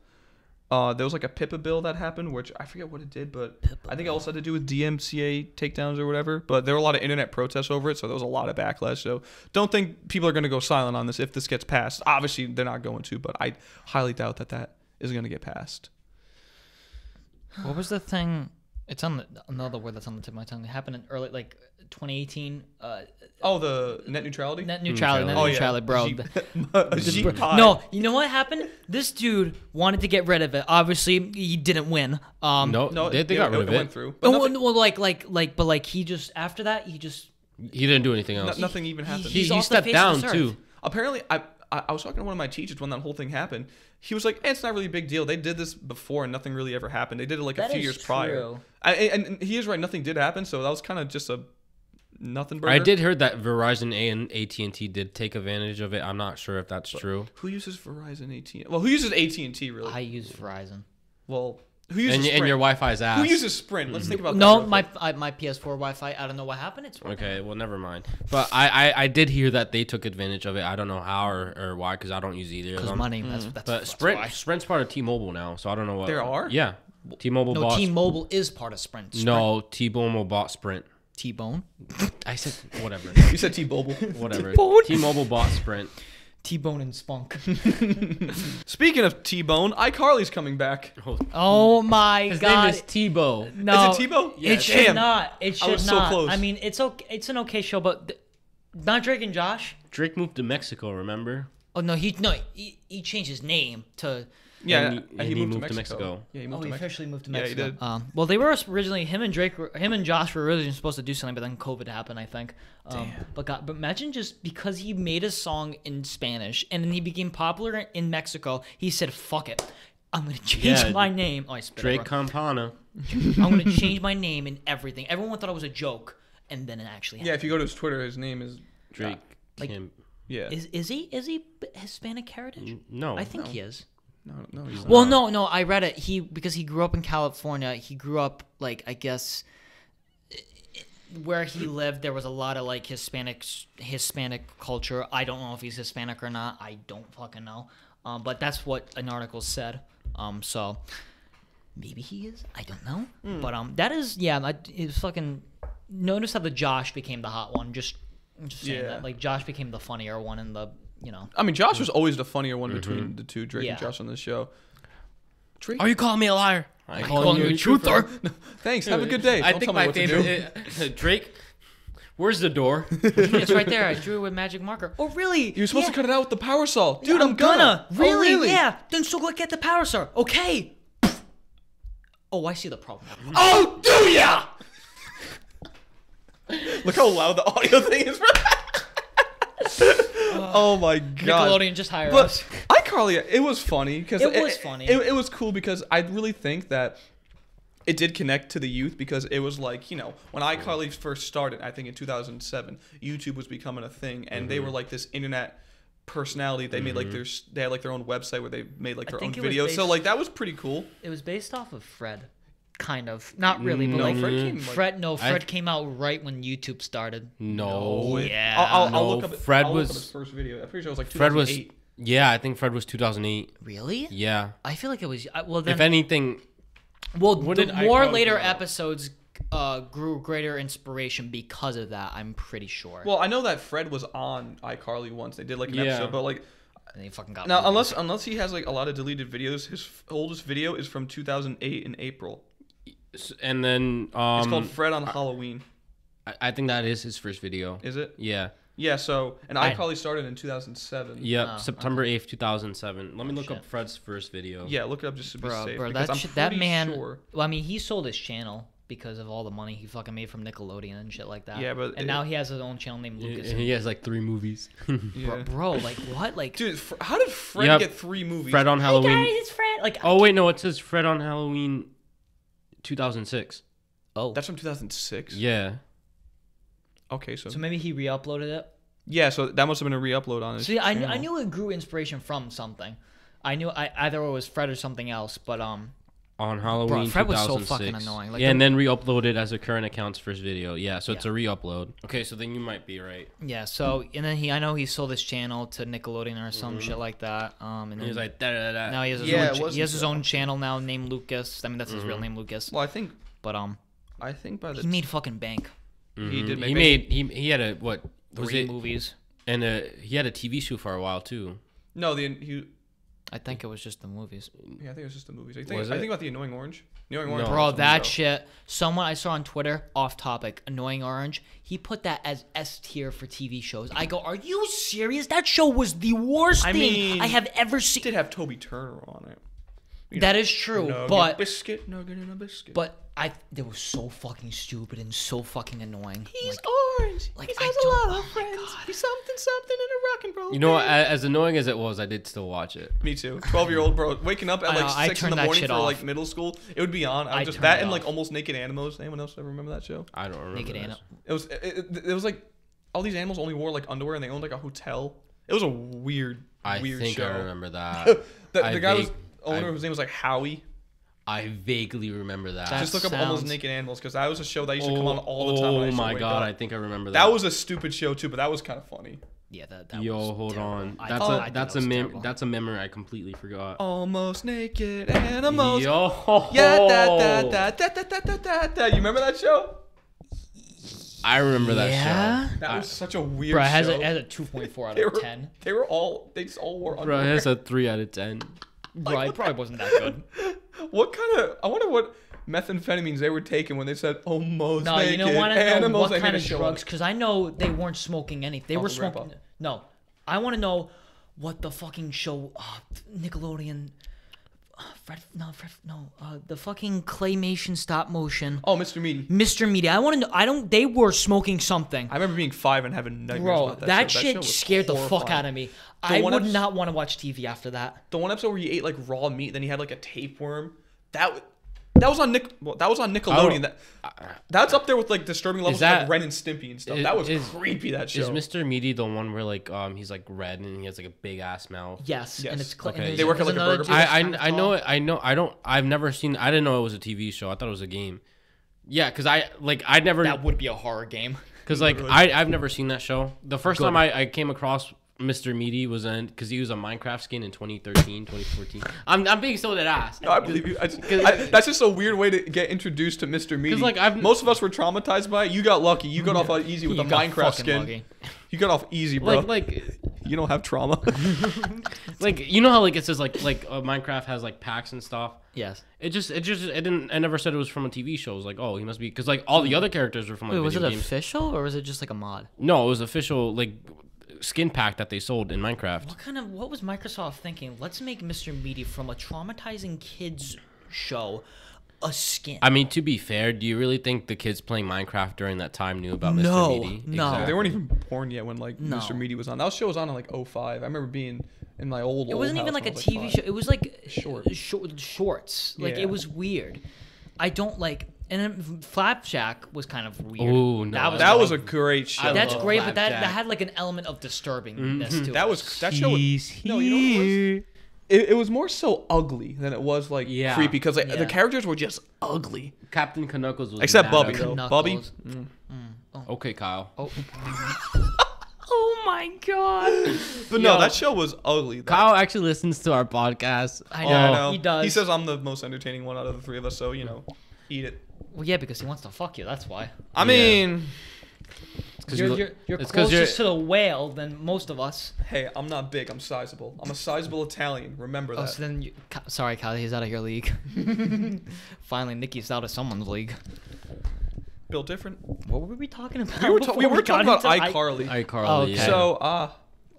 There was like a PIPA bill that happened, which I forget what it did, but I think it also had to do with DMCA takedowns or whatever. But there were a lot of internet protests over it, so there was a lot of backlash. So don't think people are going to go silent on this if this gets passed. Obviously, they're not going to, but I highly doubt that is going to get passed. What was the thing? It's on another word that's on the tip of my tongue. It happened in early, like 2018. The net neutrality? Net neutrality, bro. No, you know what happened? This dude wanted to get rid of it. Obviously, he didn't win. No, they got rid of it. Went through. But But he just after that he didn't do anything else. nothing even happened. He's He off the stepped face of down this too. earth. Apparently, I was talking to one of my teachers when that whole thing happened. He was like, it's not really a big deal. They did this before and nothing really ever happened. They did it like a few years prior. And he is right. Nothing did happen. So that was kind of just a nothing burger. I did hear that Verizon and AT&T did take advantage of it. I'm not sure if that's true. Who uses Verizon AT&T? Well, who uses AT&T really? I use Verizon. Well, who uses Sprint? And your Wi-Fi's ass. Who uses Sprint? Let's think about that. No, real my quick. PS4 Wi-Fi. I don't know what happened. It's working. Okay, well, never mind. But I did hear that they took advantage of it. I don't know how or why, because I don't use either of Because them. money. That's But why. Sprint's part of T-Mobile now, so I don't know what. There are? Yeah. T-Mobile No, bought. T-Mobile is part of Sprint. No, T-Mobile bought Sprint. T-Bone. I said whatever. You said T-Mobile. Whatever. T-Bone. T-Mobile bought Sprint. T-Bone and Spunk. Speaking of T-Bone, iCarly's coming back. Oh my His God. name is Tebow. No, Is it Tebow? It should Damn. not. It should was so not. close. I mean, it's okay. It's an okay show, but not Drake and Josh. Drake moved to Mexico, remember? Oh no, he changed his name to. Yeah, And he moved to Mexico. Yeah, he Oh, moved he to Mexico. officially moved to Yeah, he Mexico. did. Well, they were originally him and Josh were originally supposed to do something, but then COVID happened, I think. But imagine just because he made a song in Spanish and then he became popular in Mexico, he said, "Fuck it, I'm gonna change my name." Oh, I spit Drake everywhere. Campana. I'm gonna change my name and everything. Everyone thought it was a joke, and then it actually happened. Yeah, if you go to his Twitter, his name is Drake. Like- Kim. Yeah. Is he Hispanic heritage? No. I think he is. No, he's not. Well, no, I read it. Because he grew up in California. He grew up like I guess where he lived. There was a lot of like Hispanic culture. I don't know if he's Hispanic or not. I don't fucking know. But that's what an article said. So maybe he is. I don't know. But that is it's fucking. Notice how the Josh became the hot one. Just saying that. Like Josh became the funnier one in the. I mean, Josh was always the funnier one between the two, Drake and Yeah. Josh on this show. Drake? Are you calling me a liar? I'm calling you a truther. Thanks. Have a good day. I Don't think tell me my what to do. favorite Drake. Where's the door? It's right there. I drew it with magic marker. Oh, really? You're supposed to cut it out with the power saw. Dude, I'm I'm gonna. Really? Oh, really? Yeah. Then so go get the power saw. Okay. Oh, I see the problem. Oh, do ya? Look how loud the audio thing is for that. Oh my god. Nickelodeon, just hire But us. iCarly, it was funny because It was funny. It was cool because I really think that it did connect to the youth because it was like, you know, when iCarly first started, I think in 2007, YouTube was becoming a thing, and they were like this internet personality. They made like they had like their own website where they made like their own think it was videos. So based- like that was pretty cool. It was based off of Fred. Kind of. Not really, but No, like Fred came, like- Fred came out right when YouTube started. No. Yeah. I'll No, look up. Fred I'll look up was- his first video. I'm pretty sure it was like Fred 2008. was. Yeah, I think Fred was 2008. Really? Yeah. I feel like it was. Well, then. If anything, Well, What the did more iCarly later come out? episodes grew greater inspiration because of that. I'm pretty sure. Well, I know that Fred was on iCarly once. They did like an Yeah. episode, but like and he fucking got now, movies. unless he has like a lot of deleted videos, his oldest video is from 2008 in April. and then It's called Fred on Halloween. I think that is his first video. Is it? Yeah. Yeah. So and iCarly started in 2007. Yep. Oh, September 8th, 2007. Let me look shit. up Fred's first video. Yeah. Look it up just to be safe. bro, because that I'm shit, that pretty man. Sure. Well, I mean, he sold his channel because of all the money he fucking made from Nickelodeon and shit like that. Yeah, but and now he has his own channel named Lucas. And he has like 3 movies. Yeah. Bro, like what? Like, Dude, how did Fred Yep. get 3 movies? Fred on Halloween. it's Fred. Like, Oh wait, no, it says Fred on Halloween 2006. oh, That's from 2006. Yeah. Okay, so so maybe he re-uploaded it. yeah, so that must have been a re-upload on his. See, I channel. knew it grew inspiration from something. I knew either it was Fred or something else, but On Halloween Fred was so 2006. fucking annoying. Like, yeah, and then re-uploaded as a current account's first video. Yeah, so it's Yeah. a re-upload. Okay, so then you might be right. yeah. So and then I know he sold his channel to Nickelodeon or some shit like that. And then He was like, da da da. now he has his Yeah, own. it He wasn't has his that. own channel now named Lucas. I mean, that's his real name, Lucas. Well, I think But by the he made fucking bank. he did He make he had a what was 3 it? movies. And he had a TV show for a while too. no he. I think it was just the movies. Yeah, I think it was just the movies. Was I it? think about the Annoying Orange. Annoying Orange. No. Bro, was on that the show. shit. Someone I saw on Twitter, off topic, Annoying Orange. He put that as S tier for TV shows. I go, are you serious? That show was the worst I thing mean, I have ever It seen. did have Toby Turner on it. That is true, Nugget but biscuit, nugget and a biscuit. they were so fucking stupid and so fucking annoying. Like, orange. like, I don't- oh my God. He's something in a rock and roll. You know what? As annoying as it was, I did still watch it. Me too. 12-year-old bro waking up at I know, like I 6 in turned the that morning shit for off. like middle school. It would be on. I I would just turned that it and like off. Almost Naked Animals. Anyone else ever remember that show? I don't remember. Naked this. Animal. It was like all these animals only wore like underwear and they owned like a hotel. It was a weird I think show. I remember that. The guy was vague- owner I- whose name was like Howie. I vaguely remember that. That Just look up Almost sounds- Naked Animals because that was a show that used to come on all the time. when I Oh used to my wake god, up. I think I remember that. That was a stupid show too, but that was kind of funny. Yeah, that Yo, was hold terrible. on. I That's thought- I a thought that's that a was terrible. that's a memory I completely forgot. Almost Naked Animals. Yo. Yeah, da. You remember that show? I remember that Yeah? show. That was such a weird Bro, it show. has a 2.4 out They of were- 10. They just all wore Bro, underwear. it has a 3 out of 10. Bro, it probably wasn't that good. What kind of? I wonder what methamphetamines they were taking when they said almost No, naked you know what? I know animals. what They kind made of a show on drugs, it. because I know they weren't smoking anything. They were Uncle Grandpa. smoking. No, I want to know what the fucking show, Nickelodeon. The fucking claymation stop motion. Oh, Mr. Meaty. Mr. Media. I want to know. I don't. They were smoking something. I remember being 5 and having nightmares Bro, about that. that show. shit was scared the fuck horrifying. out of me. I one would episode- not want to watch TV after that. The one episode where he ate like raw meat, then he had like a tapeworm. That was on Nickelodeon. That's up there with like disturbing levels of that- like Ren and Stimpy and stuff. That was is- creepy. That show. Is Mr. Meaty the one where like he's like red and he has like a big ass mouth? Yes, Yes. and it's Okay. and there's- They work at, there's like, a another burger dude that's kinda I know tall. it. I know. I don't. I've never seen. I didn't know it was a TV show. I thought it was a game. Yeah, cause I'd never. That would be a horror game. Cause like I've never seen that show. The first time I came across Mr. Meaty was because he was a Minecraft skin in 2013, 2014. I'm being so dead ass. No, I believe you. That's just a weird way to get introduced to Mr. Meaty. like, most of us were traumatized by it. You got lucky. You got off easy with You a got Minecraft fucking skin. lucky. You got off easy, bro. Like you don't have trauma. like you know how like it says like Minecraft has like packs and stuff. Yes. It didn't. I never said it was from a TV show. It was like, oh, he must be because like all the other characters were from like Wait, was it video games. official or was it just like a mod? No, it was official like skin pack that they sold in Minecraft. What was Microsoft thinking? Let's make Mr. Meaty from a traumatizing kids show a skin. I mean, to be fair, do you really think the kids playing Minecraft during that time knew about No, Mr. Meaty? no. They weren't even born yet when like No. Mr. Meaty was on. That show was on in like 05. I remember being in my old. It wasn't even house like a when I was, TV 5. show. It was like shorts. Like Yeah. it was weird. I don't like. And then Flapjack was kind of weird. Ooh, no. That was a great show. That's love great, but that Flapjack. had like an element of disturbingness to it. that show. No, you know what it was? It was more so ugly than it was like Yeah. creepy because like Yeah. the characters were just ugly. Captain Knuckles was Except mad Bubby at though. him. Bubby. Knuckles. Okay, Kyle. Oh. Oh my god. But no, Yo. that show was ugly. Kyle actually listens to our podcast. I Yeah, I know. know. He does. He says I'm the most entertaining one out of the three of us, so eat it. Well, yeah, because he wants to fuck you. That's why. I mean, You're it's 'cause closer to the whale than most of us. hey, I'm not big. I'm sizable. I'm a sizable Italian. Remember that. Oh, so then sorry, Kyle, he's out of your league. Finally, Nicky's out of someone's league. Built different. What were we talking about? We were before talking got about into iCarly. iCarly. Oh, okay. Yeah. So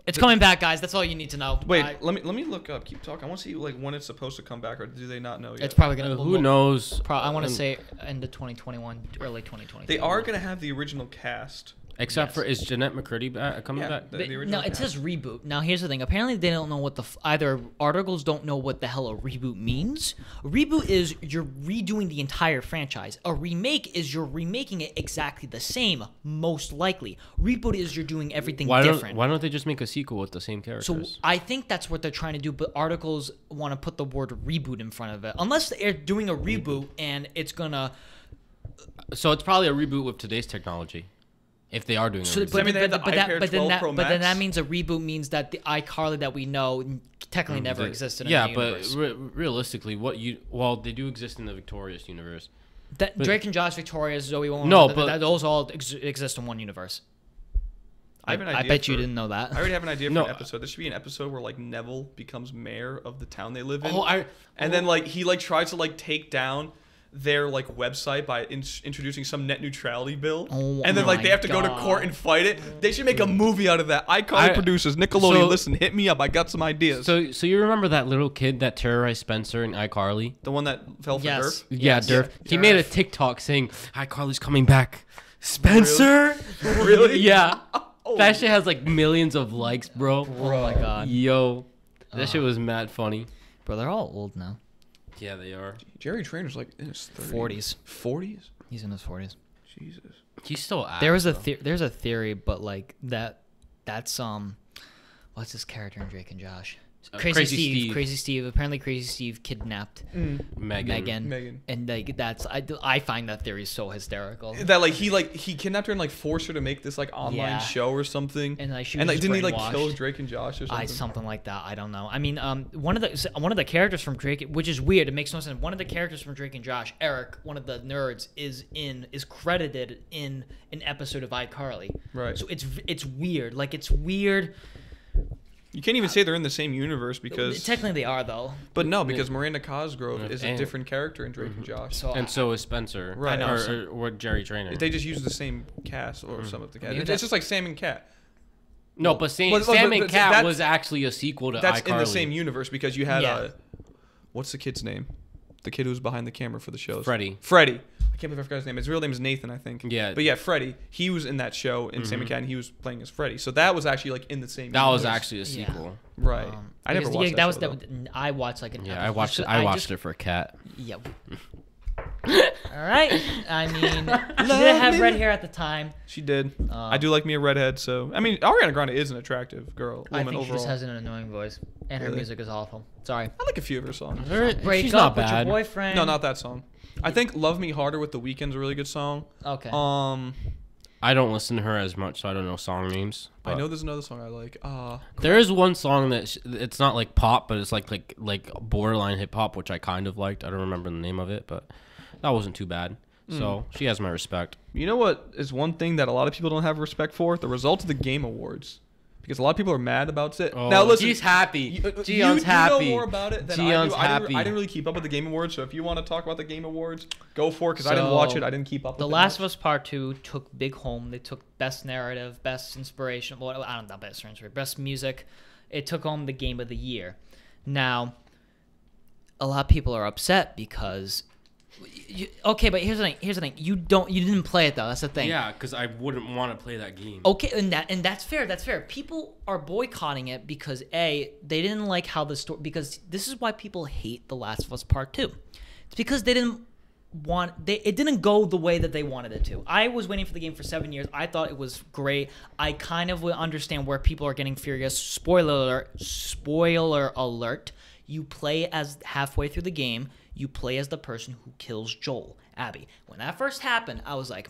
It's coming back, guys. That's all you need to know. wait, let me look up. Keep talking. I want to see like when it's supposed to come back, or do they not know yet? It's probably gonna. Who knows? I want to say end of 2021, early 2020. They are gonna have the original cast. Except Yes. for, is Jeanette McCurdy coming Yeah, back? the No, original it cast. says reboot. Now, here's the thing. Apparently, they don't know what either articles don't know what the hell a reboot means. A reboot is you're redoing the entire franchise. A remake is you're remaking it exactly the same, most likely. Reboot is you're doing everything different. Why don't they just make a sequel with the same So characters? I think that's what they're trying to do, but articles want to put the word reboot in front of it. Unless they're doing a reboot and it's gonna. So it's probably a reboot with today's technology. If they are doing a So, reboot. but, I mean, they had but, the but, that, iPad but then 12 that, Pro but then that Max. means a reboot means that the iCarly that we know technically never existed in the universe. Realistically, they do exist in the Victorious universe. Drake and Josh, Victorious, Zoe, No, but- those all exist in one universe. I have an I idea bet you for- didn't know that. I already have an idea for No. an episode. There should be an episode where like Neville becomes mayor of the town they live in. And then like he like tries to like take down their like website by introducing some net neutrality bill, Oh and then like my they have to go to God. court and fight it. They should make a movie out of that. iCarly producers, Nickelodeon, so- listen, hit me up. I got some ideas. So you remember that little kid that terrorized Spencer and iCarly? the one that fell for Yes. Durf. Yeah, Yes. Durf. He made a TikTok saying iCarly's coming back. Spencer? Really? Yeah. Oh. That shit has like millions of likes, bro. Oh my god, Yo. That shit was mad funny. bro, they're all old now. Yeah, they are. Jerry Trainer's like in his 40s. 40s? He's in his 40s. Jesus. He's still active. There's a theory, but like that's what's his character in Drake and Josh? Crazy Steve. Crazy Steve. Apparently, Crazy Steve kidnapped Megan. Megan, and like I find that theory so hysterical. That he kidnapped her and like forced her to make this like online Yeah. show or something. And, like, she was just didn't he like brainwashed. kill Drake and Josh or something? Something like that. I don't know. I mean, one of the characters from Drake, which is weird. It makes no sense. One of the characters from Drake and Josh, Eric, one of the nerds, is credited in an episode of iCarly. Right. So it's weird. Like it's weird. You can't even say they're in the same universe because Technically they are though. But no, because Miranda Cosgrove is a And- different character in Drake and Josh. So And so is Spencer. Right. I know. Or Jerry Trainer. They just use the same cast or some of the cast. Maybe It's just like Sam and Cat. No, but Sam but and Cat that's- was actually a sequel to That's iCarly. in the same universe because you had Yeah. what's the kid's name? The kid who's behind the camera for the shows. Freddie. I can't believe I forgot his name. His real name is Nathan, I think. Yeah. But yeah, Freddie. He was in that show in Sam and Cat, and he was playing as Freddie. So that was actually like in the same. That was universe. actually a sequel. Right. I never because, watched that. was show, though. I watched like an Yeah, episode. I watched it. Just- I watched just- it for Cat. Yeah. All right. I mean, she didn't have red hair at the time. She did. I do like me a redhead, so I mean, Ariana Grande is an attractive girl, I woman think she overall. just has an annoying voice, and her Really? music is awful. Sorry. I like a few of her songs. Break She's up not with bad. your boyfriend. No, not that song. I think "Love Me Harder" with The Weeknd's a really good song. Okay. I don't listen to her as much, so I don't know song names. I but know there's another song I like. there is one song that it's not like pop, but it's like borderline hip hop, which I kind of liked. I don't remember the name of it, but that wasn't too bad. So she has my respect. You know what is one thing that a lot of people don't have respect for? The results of the Game Awards. Because a lot of people are mad about it. Oh, Now listen, he's happy. you Gion's happy. know more about it than Gion's I do. happy. I didn't really keep up with the Game Awards, so if you want to talk about the Game Awards, go for it. Because I didn't watch it. I didn't keep up with The it. Last of Us Part 2 took big home. They took best narrative, best inspiration. Well, I don't know, best inspiration, best music. It took home the Game of the Year. Now, a lot of people are upset because Okay, but here's the thing. Here's the thing. You didn't play it though. That's the thing. Yeah, because I wouldn't want to play that game. Okay, and that's fair. That's fair. People are boycotting it because they didn't like how the story. Because this is why people hate The Last of Us Part 2. It's because they didn't want. It didn't go the way that they wanted it to. I was waiting for the game for 7 years. I thought it was great. I kind of would understand where people are getting furious. Spoiler alert. Spoiler alert. You play as halfway through the game. You play as the person who kills Joel, Abby. When that first happened, I was like,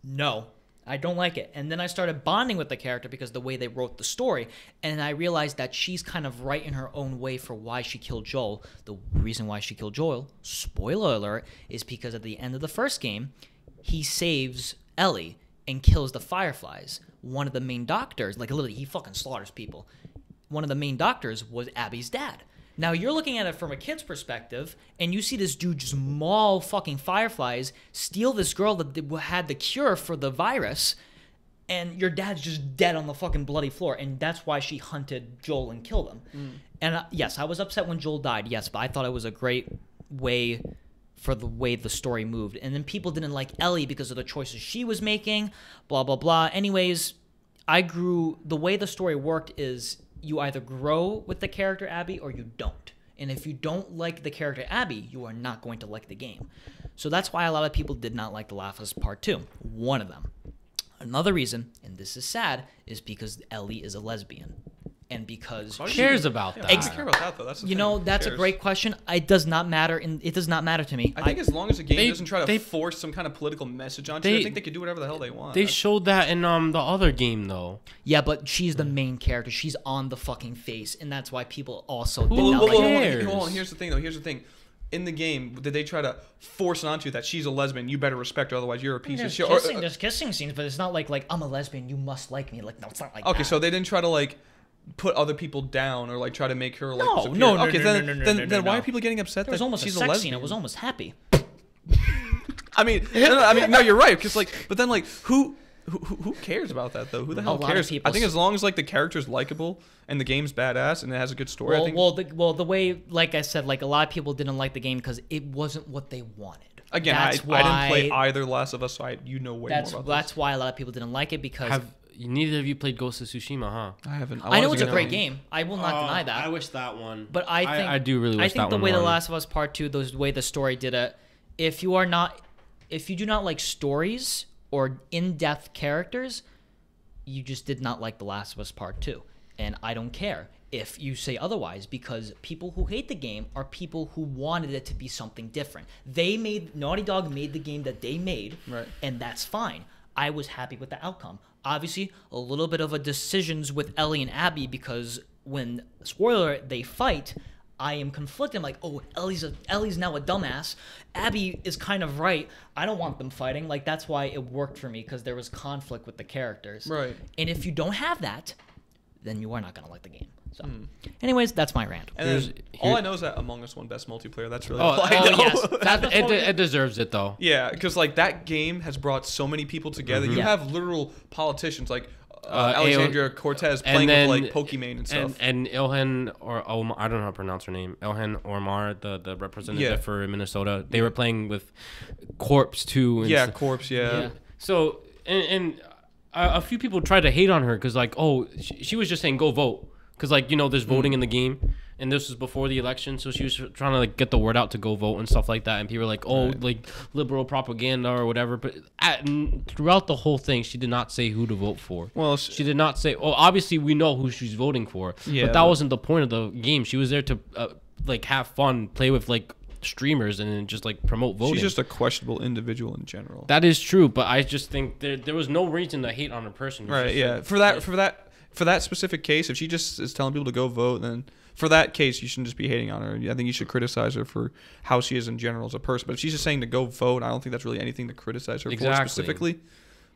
no, I don't like it. And then I started bonding with the character because the way they wrote the story. And I realized that she's kind of right in her own way for why she killed Joel. The reason why she killed Joel, spoiler alert, is because at the end of the first game, he saves Ellie and kills the Fireflies. One of the main doctors, like literally, he fucking slaughters people. One of the main doctors was Abby's dad. Now, you're looking at it from a kid's perspective, and you see this dude just maul fucking Fireflies, steal this girl that had the cure for the virus, and your dad's just dead on the fucking bloody floor, and that's why she hunted Joel and killed him. And yes, I was upset when Joel died, yes, but I thought it was a great way for the way the story moved. And then people didn't like Ellie because of the choices she was making, blah, blah, blah. Anyways, the way the story worked is you either grow with the character Abby or you don't. And if you don't like the character Abby, you are not going to like the game. So that's why a lot of people did not like The Last of Us Part 2. One of them. Another reason, and this is sad, is because Ellie is a lesbian. And because Who cares about that? I care about that though. That's the you thing. know, Who that's a cares? great question. It does not matter, and it does not matter to me. I think as long as the game they- doesn't try to they- force some kind of political message onto you, I think they can do whatever the hell they want. They showed that in the other game though. Yeah, but she's the main character. She's on the fucking face, and that's why people also did Who not like cares? it. Hold on. Here's the thing though. Here's the thing. In the game, did they try to force it onto you that she's a lesbian? You better respect her, otherwise you're a piece of There's shit. kissing, there's kissing scenes, but it's not like I'm a lesbian, you must like me. Like, no, it's not like Okay, that. so they didn't try to like put other people down or like try to make her like No, superior. no, no, okay, no, then, no, no, then, no, no, then why no. are people getting upset There was that almost she's a a sex lesbian? scene. I was almost happy. I mean, no, you're right. Because like, but then like, who cares about that though? Who the hell lot of cares? people I think as long as like the character's likable and the game's badass and it has a good story, I think. The way, like I said, like a lot of people didn't like the game because it wasn't what they wanted. Again, I didn't play either Last of Us, so you know way more about That's why a lot of people didn't like it because Neither of you played Ghost of Tsushima, huh? this. I haven't. I know it's a wasn't great gonna- game. I will not deny that. I wish that one. But I think I do really wish that I think the one way The won. Last of Us Part 2, the way the story did it, if you do not like stories or in-depth characters, you just did not like The Last of Us Part 2. And I don't care if you say otherwise, because people who hate the game are people who wanted it to be something different. Naughty Dog made the game that they made, Right. and that's fine. I was happy with the outcome. Obviously, a little bit of a decisions with Ellie and Abby, because when, spoiler, they fight, I am conflicted. I'm like, oh, Ellie's now a dumbass. Abby is kind of right. I don't want them fighting. Like, that's why it worked for me, because there was conflict with the characters. Right. And if you don't have that, then you are not going to like the game. So, anyways, that's my rant. And then all I know is that Among Us won Best Multiplayer. That's really Oh, all I know. yes. It deserves it though. Yeah, because like that game has brought so many people together. You Yeah. have literal politicians like AO Alexandria Cortez playing with like Pokemon and stuff. And Ilhan I don't know how to pronounce her name. Ilhan Omar, the representative Yeah. for Minnesota. They were playing with Corpse too. And yeah, stuff. Corpse. Yeah. Yeah. So and a few people tried to hate on her because like, oh, she was just saying go vote because like there's voting in the game. And this was before the election, so she was trying to like get the word out to go vote and stuff like that. And people were like, "Oh, like liberal propaganda or whatever." But throughout the whole thing, she did not say who to vote for. Well, She did not say. Well, obviously we know who she's voting for, Yeah, but that but- wasn't the point of the game. She was there to like have fun, play with like streamers, and then just like promote voting. she's just a questionable individual in general. That is true, but I just think there was no reason to hate on her person. It's Right. just Yeah. like- For that specific case, if she just is telling people to go vote, then for that case, you shouldn't just be hating on her. I think you should criticize her for how she is in general as a person. But if she's just saying to go vote, I don't think that's really anything to criticize her for Exactly. specifically.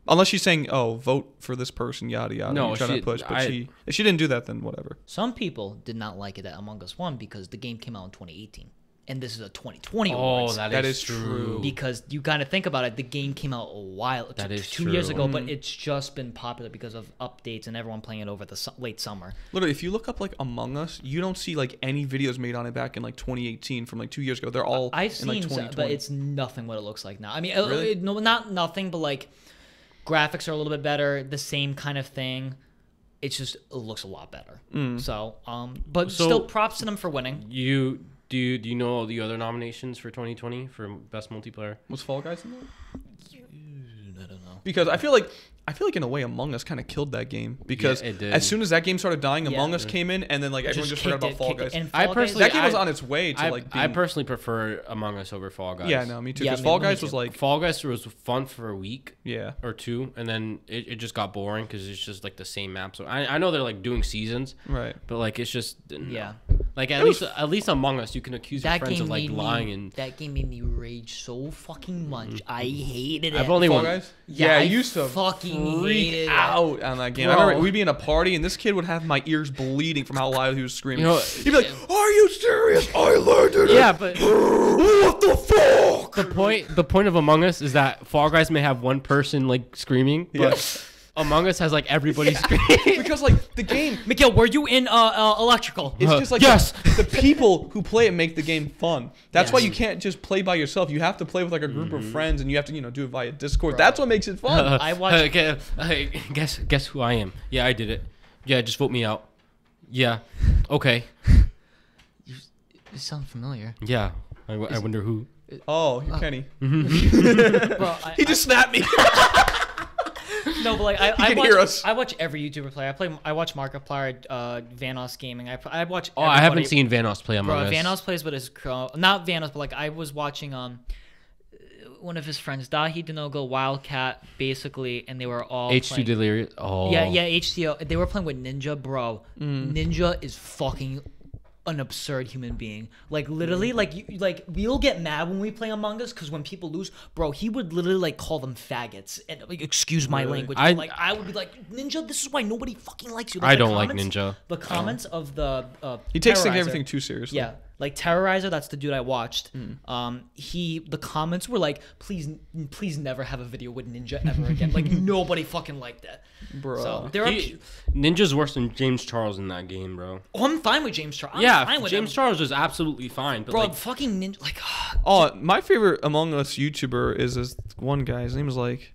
Unless she's saying, "Oh, vote for this person," yada yada. No, you're trying to push. But if she didn't do that, then whatever. Some people did not like it that Among Us won because the game came out in 2018. and this is a 2020 Oh, awards. that is true. Because you kind of think about it, the game came out a while, That is 2 years true. ago, but it's just been popular because of updates and everyone playing it over the late summer. Literally, if you look up like Among Us, you don't see like any videos made on it back in like 2018 from like 2 years ago. They're all I've in like seen, 2020. but it's nothing what it looks like now. I mean, Really? no, not nothing, but like graphics are a little bit better, the same kind of thing. It's just it looks a lot better. So, but So- still, props to them for winning. Do you know the other nominations for 2020 for best multiplayer? Was Fall Guys in there? I don't know. Because I feel like in a way Among Us kind of killed that game because Yeah, it did. as soon as that game started dying, Yeah. Among Us came in and then like everyone just forgot about Fall Guys. And I Fall personally- That game was I- on its way to like being, I personally prefer Among Us over Fall Guys. yeah, no, me too. Yeah, Because me- Fall me Guys too. was like Fall Guys was fun for a week yeah. or two, and then it just got boring because it's just like the same map. So I know they're like doing seasons, Right. but like it's just Yeah. Like It was- at least Among Us, you can accuse your That friends game of like made lying me. and. That game made me rage so fucking much. I hated it. I've only Fall won. Guys? Yeah, I I used to fucking freak hated it. out on that game. I Bro. remember we'd be in a party and this kid would have my ears bleeding from how loud he was screaming. You know, He'd be like, "Are you serious? I learned it." Yeah, but What the fuck? the point of Among Us is that Fall Guys may have one person like screaming, but Yeah. Among Us has like everybody screaming. Because like the game, Miguel, were you in electrical? it's just like Yes. the people who play it make the game fun. That's why Yes. you can't just play by yourself. You have to play with like a group of friends, and you have to do it via Discord. That's what makes it fun. I watched- Okay, guess who I am? Yeah, I did it. Yeah, just vote me out. Yeah. Okay. It sounds familiar. Yeah. I wonder who. Oh, you're Kenny. Bro, He just snapped me. no, but like I can watch, hear us. I watch every YouTuber play. I watch Markiplier, Vanos Gaming. I watch. Oh, I haven't everybody. seen Vanos play Among Bro, Us. Vanos plays with his not Vanos, but like I was watching one of his friends, Dahi Denogo Wildcat, basically, and they were all H2 playing. Delirious. Oh. Yeah, HTO. They were playing with Ninja, bro. Ninja is fucking an absurd human being. Like literally, like we'll get mad when we play Among Us because when people lose, bro, he would literally like call them faggots and like excuse my language. I would be like, Ninja, this is why nobody fucking likes you. Like, I the don't like comments- Ninja. The comments of the He takes Terrorizer- everything too seriously. Yeah, like Terrorizer, that's the dude I watched. The comments were like, please never have a video with Ninja ever again. Like nobody fucking liked that. Bro. So there are. Ninja's worse than James Charles in that game, bro. Oh, I'm fine with James Charles. I'm Yeah, fine with James him. Charles is absolutely fine, but Bro, like, fucking Ninja, like, Oh, my favorite Among Us YouTuber is this one guy. His name is like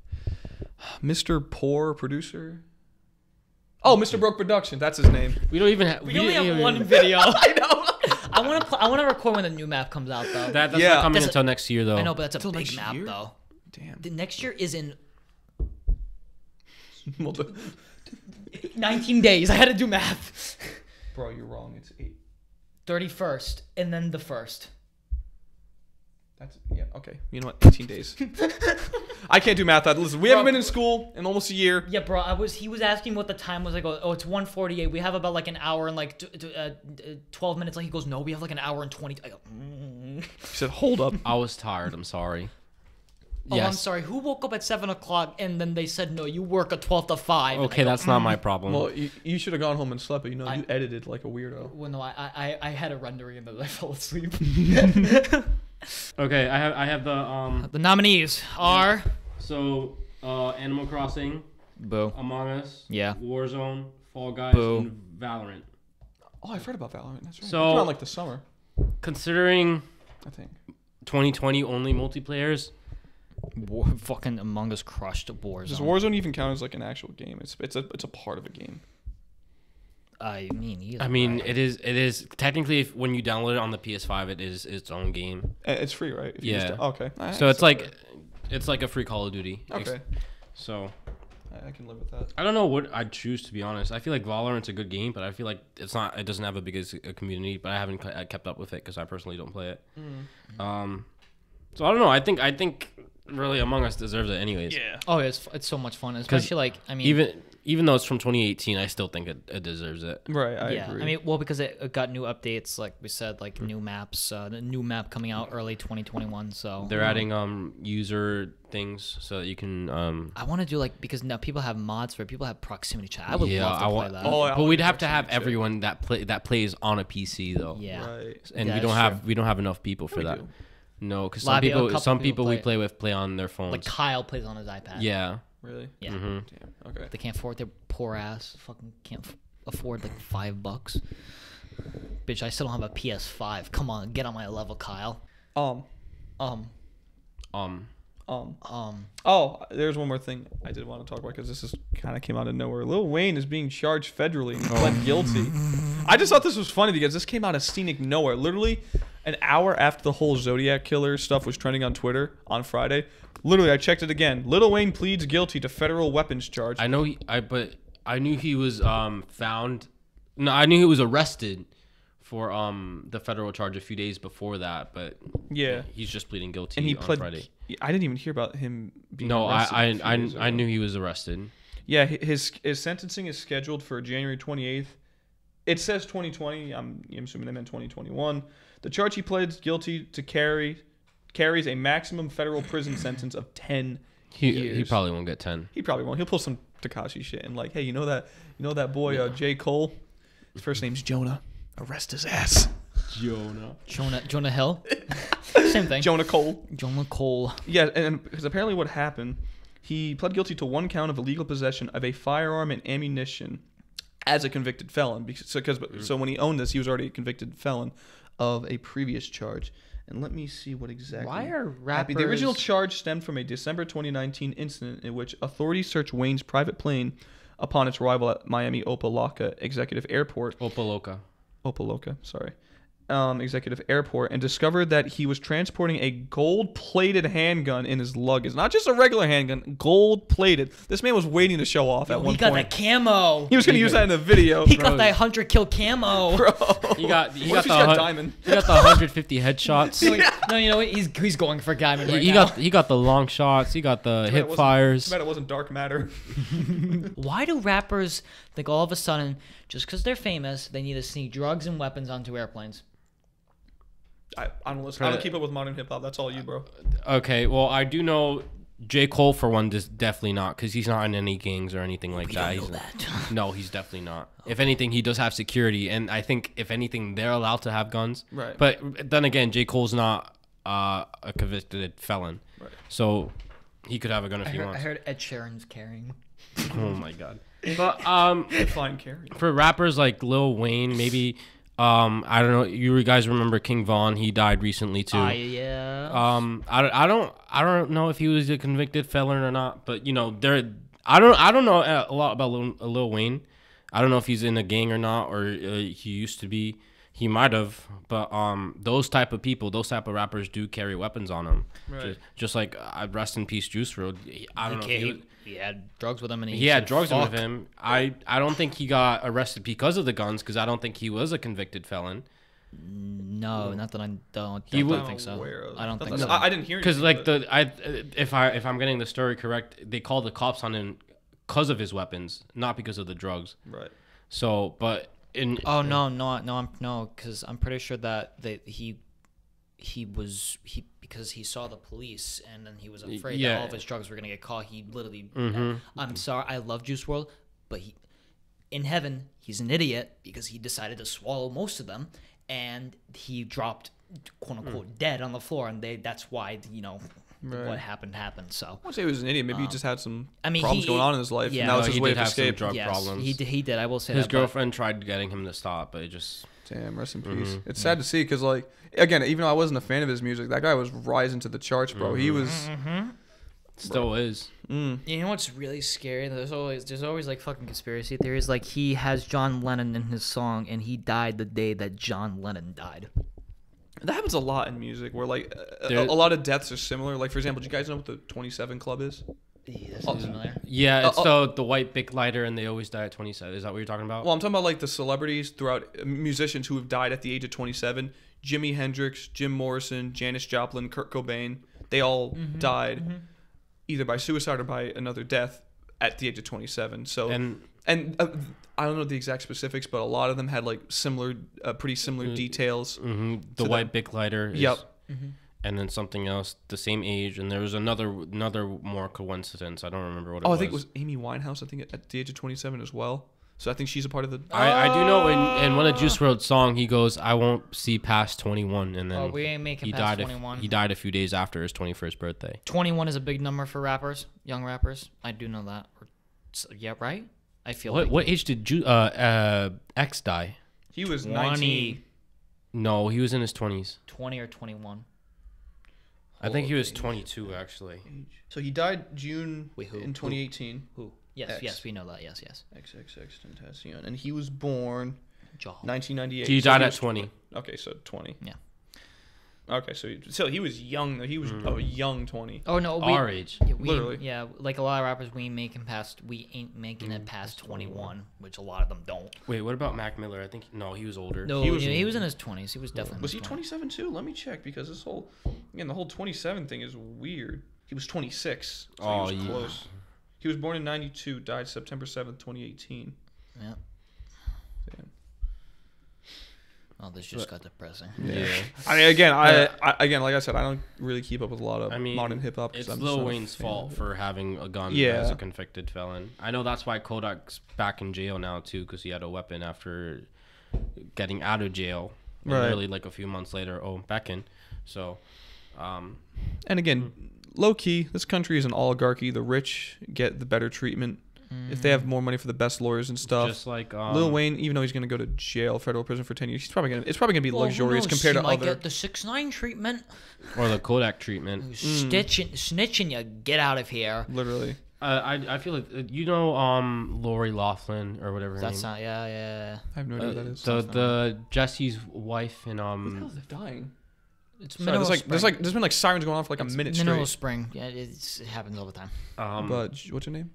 Mr. Poor Producer. Oh, Mr. Broke Production. That's his name. we don't even have. we only have one video. I know. I want to record when the new map comes out though. That's Yeah. not coming That's a- until next year, though. I know, but that's a Till big next map year? though. Damn. The next year is in Well, 19 days. I had to do math. bro, you're wrong. It's 8. 31st and then the 1st. That's yeah. Okay. You know what? 18 days. I can't do math. Listen, we haven't Bro. been in school in almost a year. Yeah, bro. He was asking what the time was. I go, oh, it's 1:48. We have about like an hour and like 12 minutes. Like he goes, no, we have like an hour and 20. I go, He said, "Hold up." I was tired. I'm sorry. oh, I'm Yes. sorry. Who woke up at 7 o'clock and then they said, no, you work at 12 to 5. And I Okay, go, that's not my problem. Well, you should have gone home and slept, but you edited like a weirdo. Well, no, I had a rendering and then I fell asleep. Okay, I have the The nominees are so Animal Crossing, Boo. Among Us, Yeah. Warzone, Fall Guys, Boo. and Valorant. Oh, I've heard about Valorant. That's right. So- It's around like the summer, Considering I think. 2020 only multiplayers, Fucking Among Us crushed Warzone. Does Warzone even count as like an actual game? It's a part of a game. I mean, either I mean, way. it is technically when you download it on the PS5, it is its own game. It's free, right? If you Yeah. just- okay. So it's like a free Call of Duty. Okay. So I can live with that. I don't know what I'd choose, to be honest. I feel like Valorant's a good game, but I feel like it doesn't have a big a community. But I haven't kept up with it because I personally don't play it. So I don't know. I think really Among Us deserves it anyways. Yeah. Oh, it's so much fun, especially like I mean, Even even though it's from 2018, I still think it deserves it. Right, I Yeah, agree. I mean, well, because it got new updates, like we said, like new maps, the new map coming out early 2021. So They're adding user things so that you can I want to do like, because now people have mods for it, people have proximity chat. I would love to play that. Oh, I but want we'd to have to have proximity chat. everyone that plays on a PC though. Yeah. Right. And Yeah, we don't have enough people for we that. do. No, because A couple some people people we play- play with play on their phones. Like Kyle plays on his iPad. Yeah. Really? Yeah. Mhm. Damn. Okay. They can't afford their poor ass. Fucking can't afford like $5. Bitch, I still don't have a PS5. Come on, get on my level, Kyle. Um. Oh, there's one more thing I did want to talk about because this is kind of came out of nowhere. Lil Wayne is being charged federally and pled guilty. I just thought this was funny because this came out of scenic nowhere. Literally, an hour after the whole Zodiac killer stuff was trending on Twitter on Friday. Literally, I checked it again. Lil Wayne pleads guilty to federal weapons charge. I know I knew he was found. No, I knew he was arrested for the federal charge a few days before that, but Yeah. he's just pleading guilty And he on pled. Friday. I didn't even hear about him being No, arrested. a few days I ago. knew he was arrested. Yeah, his sentencing is scheduled for January 28th. It says 2020. I'm assuming they meant 2021. The charge he pleads guilty to carries a maximum federal prison sentence of 10 He years. probably won't get 10. He probably won't. He'll pull some Tekashi shit and like, hey, you know that boy J. Cole? His first name's Jonah. Arrest his ass. Jonah Hill. Same thing. Jonah Cole. Jonah Cole. Yeah, and because apparently what happened, he pled guilty to one count of illegal possession of a firearm and ammunition as a convicted felon. So when he owned this, he was already a convicted felon of a previous charge. And let me see what exactly. Why are happened. The original rappers- charge stemmed from a December 2019 incident in which authorities searched Wayne's private plane upon its arrival at Miami Opa-locka Executive Airport. Opaloka. Executive Airport and discovered that he was transporting a gold-plated handgun in his luggage. Not just a regular handgun, gold-plated. This man was waiting to show off at one He got point. that camo. He was going to use that in the video. He bro. got that 100 kill camo. Bro. He got What if he's got diamond? He got the 150 headshots. No, you know what? He's going for Guyman right he now. got the long shots. He got the hip fires. Too bad it wasn't dark matter. Why do rappers think all of a sudden, just because they're famous, they need to sneak drugs and weapons onto airplanes? I don't listen. I don't keep up with modern hip hop. That's all you, bro. Okay, well I do know J. Cole for one. Definitely not, because he's not in any gangs or anything like that. No, he's definitely not. If anything, he does have security, and I think if anything, they're allowed to have guns. Right. But then again, J. Cole's not a convicted felon, Right. so he could have a gun if he I wants. heard Ed Sheeran's carrying. Oh my god. But Fine carry. for rappers like Lil Wayne, maybe I don't know. You guys remember King Von? He died recently too. Yeah. I don't know if he was a convicted felon or not, but you know, I don't know a lot about Lil Wayne. I don't know if he's in a gang or not, or he used to be. He might have, but those type of people, those type of rappers do carry weapons on them. Right. Just like rest in peace, Juice WRLD. I don't know. If He had drugs with him, and he had said, drugs "Fuck." with him. I don't think he got arrested because of the guns, because I don't think he was a convicted felon. No, not that I don't. He don't would- think so. Aware of. I don't think No, so. I didn't hear Because anything, like but- if I'm getting the story correct, they called the cops on him because of his weapons, not because of the drugs. Right. So, but in Oh no, because I'm pretty sure that he because he saw the police and then he was afraid Yeah. that all of his drugs were gonna get caught. He literally, Mhm. I'm sorry, I love Juice WRLD, but in heaven he's an idiot because he decided to swallow most of them and he dropped quote unquote dead on the floor, and that's why Right. what happened. So I won't say he was an idiot. Maybe he just had some I mean, problems going on in his life. yeah. and that was No, his he way did of have some escape. drug yes, problems. he did. I will say his that, but- girlfriend tried getting him to stop, but it just Damn, rest in peace. It's sad to see because, like, again, even though I wasn't a fan of his music, that guy was rising to the charts, bro. He was. still is. You know what's really scary? There's always like fucking conspiracy theories. Like he has John Lennon in his song, and he died the day that John Lennon died. That happens a lot in music where, like, a There- lot of deaths are similar. Like, for example, do you guys know what the 27 Club is? That sounds familiar. Yeah, it's the white big lighter, and they always die at 27. Is that what you're talking about? Well, I'm talking about, like, the celebrities throughout musicians who have died at the age of 27. Jimi Hendrix, Jim Morrison, Janis Joplin, Kurt Cobain. They all died either by suicide or by another death at the age of 27. So And I don't know the exact specifics, but a lot of them had like pretty similar details. the white Bic lighter. Yep. And then something else, the same age, and there was another more coincidence. I don't remember what it was. Oh, I think it was Amy Winehouse. I think at the age of 27 as well. So I think she's a part of the. I do know in one of Juice WRLD's song, he goes, "I won't see past 21," and then we ain't making he past died. 21. He died a few days after his 21st birthday. 21 is a big number for rappers, young rappers. I do know that. Yeah, right? I feel like What age did X die? He was 20, 19. No, he was in his 20s. 20 or 21. I think he was 22 actually. So he died June Wait, who? in 2018. Who? Yes, X. yes, we know that. Yes, yes. XXX Tentacion, and he was born Jaw. 1998. He So died at was 20. Okay, so 20. Yeah. Okay, so he was young though. He was a young 20. Oh no, Our age. Literally. Yeah, like a lot of rappers, we ain't making it past 21, which a lot of them don't. Wait, what about Mac Miller? I think he was older. No, He he was- was in his 20s. He was definitely. Was in he his 27 too? Let me check because the whole 27 thing is weird. He was 26. So Oh, he was yeah. close. He was born in 92, died September 7th, 2018. 20s. Yeah. Damn. Oh, this just got depressing. Yeah. I mean, again, like I said, I don't really keep up with a lot of I mean, modern hip hop. It's I'm Lil just not a Wayne's fan fault of it. for having a gun Yeah. as a convicted felon. I know that's why Kodak's back in jail now too, because he had a weapon after getting out of jail. And Right. Really, like a few months later, back in. So, And again, low key, this country is an oligarchy. The rich get the better treatment. If they have more money for the best lawyers and stuff. just like Lil Wayne, even though he's gonna go to jail, federal prison for 10 years, it's probably gonna be luxurious compared he to might other. get the 6ix9ine treatment. or the Kodak treatment. Snitching you, get out of here. Literally. I feel like Lori Laughlin or whatever. That's her name. not. Yeah. I have no idea what that is. The Jesse's wife and Who the hell is dying? It's Sorry, Mineral Spring. there's been like sirens going on for like a minute Mineral straight. Spring. Yeah, it happens all the time. But what's her name?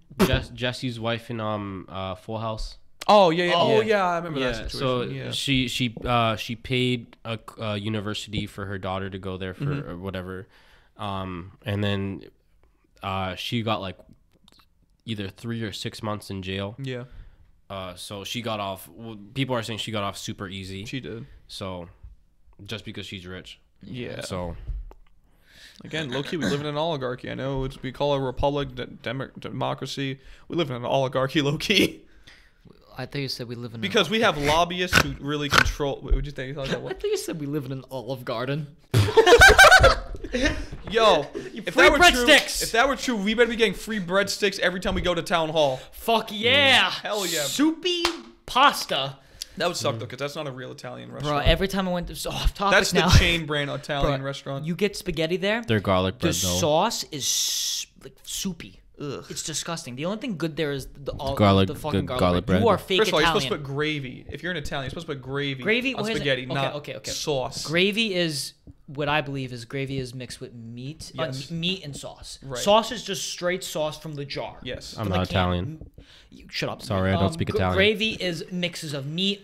Jesse's wife in Full House. Oh yeah. Oh, Oh yeah. yeah, I remember that So situation. Yeah. she paid a university for her daughter to go there for or whatever, and then she got like either 3 or 6 months in jail. Yeah. So she got off. Well, people are saying she got off super easy. She did. So just because she's rich. Yeah. So Again, low key, we live in an oligarchy. I know we call it a republic, democracy. We live in an oligarchy, low key. I thought you said we live in Because we have lobbyists who really control. What would you think? I thought you said we live in an Olive Garden. Yo, if free that were true, breadsticks. if that were true, we better be getting free breadsticks every time we go to town hall. Fuck yeah! Hell yeah. Soupy pasta. That would suck though, because that's not a real Italian Bro, restaurant. every time I went to off topic That's the now. chain brand Italian Bro, restaurant. You get spaghetti there. their garlic bread The though. sauce is like soupy. Ugh. It's disgusting. The only thing good there is the Garlic- the fucking good garlic, garlic bread. bread. You are fake First of all, you're Italian. supposed to put gravy. If you're an Italian, you're supposed to put gravy, Gravy on well, here's the- spaghetti, okay, not okay. sauce. Gravy is what I believe is gravy is mixed with meat, Yes. meat and sauce. Right. Sauce is just straight sauce from the jar. Yes. I'm From the not can. Italian. Shut up. Sorry, I don't speak Italian. Gravy is mixes of meat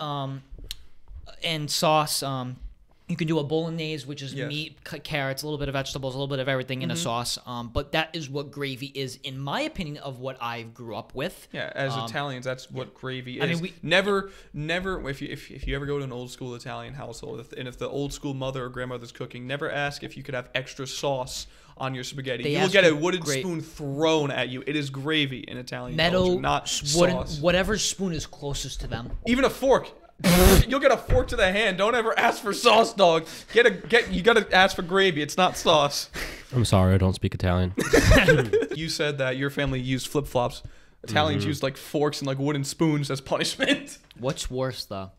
and sauce. You can do a bolognese, which is Yes. meat, carrots, a little bit of vegetables, a little bit of everything in a sauce. But that is what gravy is, in my opinion, of what I grew up with. Yeah, as Italians, that's what gravy is. I mean, we- never. If you ever go to an old school Italian household, and if the old school mother or grandmother's cooking, never ask if you could have extra sauce on your spaghetti. They You will ask get a you wooden great- spoon thrown at you. It is gravy in Italian Metal, culture, not wooden, sauce. whatever spoon is closest to them. Even a fork. You'll get a fork to the hand. Don't ever ask for sauce, dog. You gotta ask for gravy. It's not sauce. I'm sorry, I don't speak Italian. You said that your family used flip flops. Italians use like forks and like wooden spoons as punishment. What's worse, though?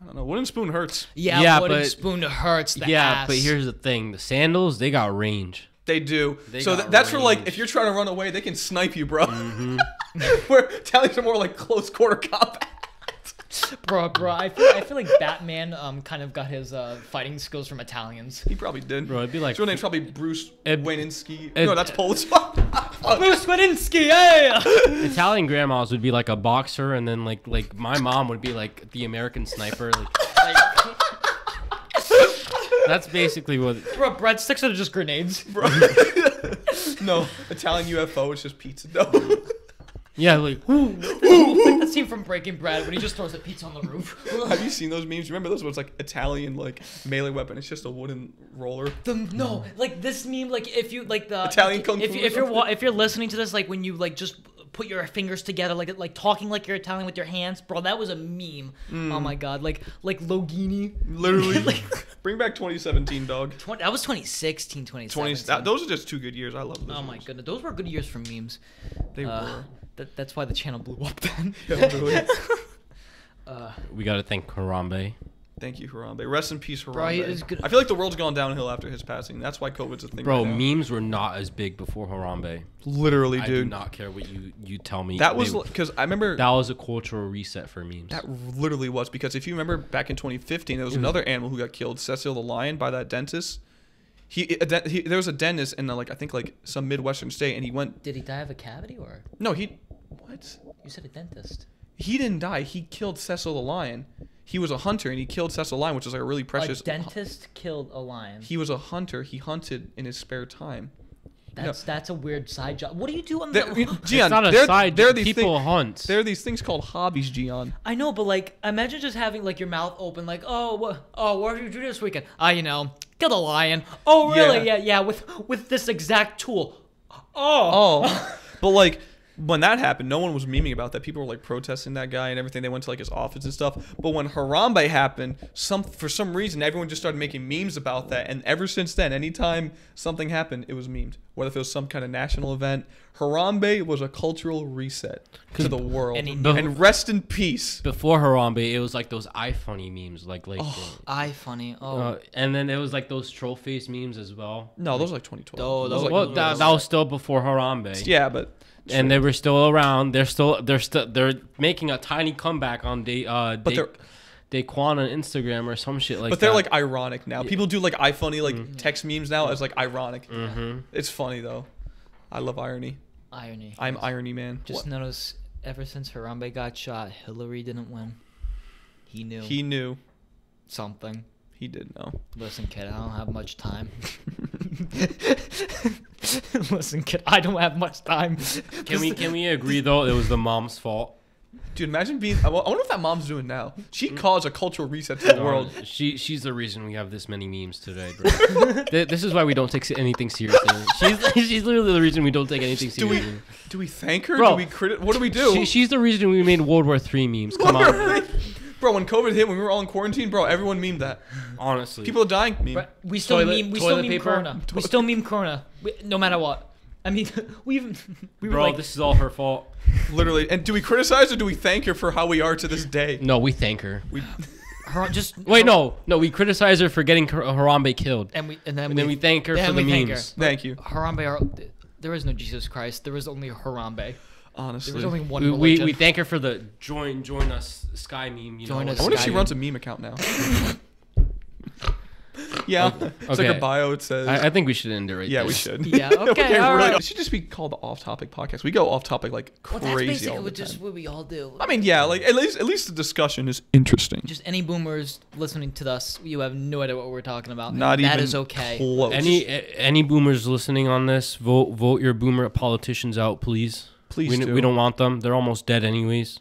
I don't know. Wooden spoon hurts. Yeah, wooden but- spoon hurts the yeah, ass. but here's the thing: the sandals, they got range. They do. They So got that's for like range. if you're trying to run away, they can snipe you, bro. Where Italians are more like close quarter combat. bro, I feel like Batman kind of got his fighting skills from Italians. He probably did. Bro, it'd be like His real name's probably Bruce Wayninski. it- No, that's Polish. Bruce Wayninski, yeah. Italian grandmas would be like a boxer, and then like my mom would be like the American sniper. Like, that's basically what. Bro, breadsticks are just grenades. Bro. No, Italian UFO is just pizza dough. Yeah, like Like that scene from Breaking Bad when he just throws the pizza on the roof. Have you seen those memes? Remember those where it's like Italian like melee weapon? It's just a wooden roller. No, like this meme, like if you like the Italian kung fu or if you're listening to this, like when you like just put your fingers together, like talking like you're Italian with your hands, bro. That was a meme. Oh my god, like Logini. Literally. Like, Bring back 2017, dog. that was 2016, 2017. Those are just 2 good years. I love those. Oh my goodness, those were good years for memes. They were. That's why the channel blew up then. Yeah, literally. we gotta thank Harambe. Thank you, Harambe. Rest in peace, Bro, he Harambe. is good. I feel like the world's gone downhill after his passing. That's why COVID's a thing. Bro, right now. memes were not as big before Harambe. Literally, I do dude. not care what you tell me. That was because I remember that was a cultural reset for memes. that literally was because if you remember back in 2015, there was another animal who got killed, Cecil the lion, by that dentist. There was a dentist in like I think like some Midwestern state, and he went. Did he die of a cavity or? No, what? You said a dentist. He didn't die. He killed Cecil the lion. He was a hunter, and he killed Cecil the lion, which is like a really precious. A dentist killed a lion. He was a hunter. He hunted in his spare time. That's a weird side job. What do you do on Gian, it's not a side. People hunt. There are these things called hobbies, Gian. I know, but like, imagine just having like your mouth open, like, what did you do this weekend? You know, killed a lion. Oh, really? Yeah, with this exact tool. Oh, but like when that happened, no one was memeing about that. People were like protesting that guy and everything. They went to like his office and stuff. But when Harambe happened, for some reason, everyone just started making memes about that. And ever since then, anytime something happened, it was memed. Whether if it was some kind of national event, Harambe was a cultural reset to the world. And rest in peace. Before Harambe, it was like those iFunny memes, like iFunny. and then it was like those troll face memes as well. No, those were like 2012. That was still before Harambe. Yeah, but. And they were still around. They're making a tiny comeback on Daquan on Instagram or some shit like that. But they're like ironic now. People do like iFunny like text memes now as like ironic. It's funny though. I love irony. I'm irony man. Just notice ever since Harambe got shot, Hillary didn't win. He knew something. He did know. Listen, kid, I don't have much time. Listen, kid, I don't have much time. Can we agree though it was the mom's fault? Dude, imagine being. I wonder what that mom's doing now. She caused a cultural reset to the world. She's the reason we have this many memes today, bro. This is why we don't take anything seriously. She's literally the reason we don't take anything seriously. Do we thank her? Bro, do we what do we do? She's the reason we made World War III memes. Come on. Bro, when COVID hit, when we were all in quarantine, bro, everyone memed that. Honestly. People are dying. Meme. We still meme Corona. We still meme Corona. No matter what. I mean, we were bro, like, this is all her fault. Literally. And do we criticize or do we thank her for how we are to this day? No, we thank her. Wait, no, we criticize her for getting Harambe killed. And then we thank her for the memes. Thank you. Harambe, there is no Jesus Christ. There is only Harambe. Honestly. There was only one religion. We thank her for the join us Sky meme. Us. I wonder if she runs a meme account now. Yeah. Okay. It's like her bio, it says. I think we should end it right there. Yeah, we should. Yeah, okay, all right. It should just be called the Off-Topic Podcast. We go off-topic like crazy that's basically all the time. just what we all do. I mean, yeah, like at least the discussion is interesting. Just any boomers listening to us, you have no idea what we're talking about. Not even that is okay. Close. Any boomers listening on this, vote your boomer politicians out, please. Please do. We don't want them. They're almost dead anyways.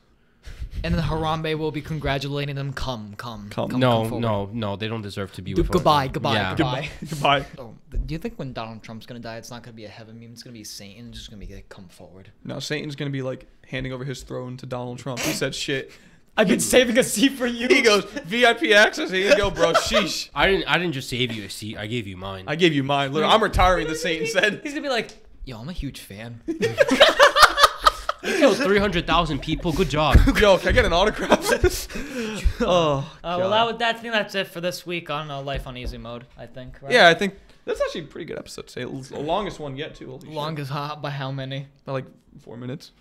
And then Harambe will be congratulating them. Come No, they don't deserve to be with us. Goodbye. Oh, do you think when Donald Trump's gonna die, it's not gonna be a heaven meme? It's gonna be Satan. It's just gonna be like, come forward. No, Satan's gonna be like handing over his throne to Donald Trump. He said shit. I've been saving a seat for you. He goes, VIP access. Here you go, bro. Sheesh. I didn't just save you a seat. I gave you mine. I gave you mine. Literally, I'm retiring. The Satan said. He's gonna be like, yo, I'm a huge fan. You killed 300,000 people. Good job. Yo, can I get an autograph? Well, that's it for this week on Life on Easy Mode, I think. Right? Yeah, I think that's actually a pretty good episode today. The longest one yet, too. Longest by how many? By like 4 minutes.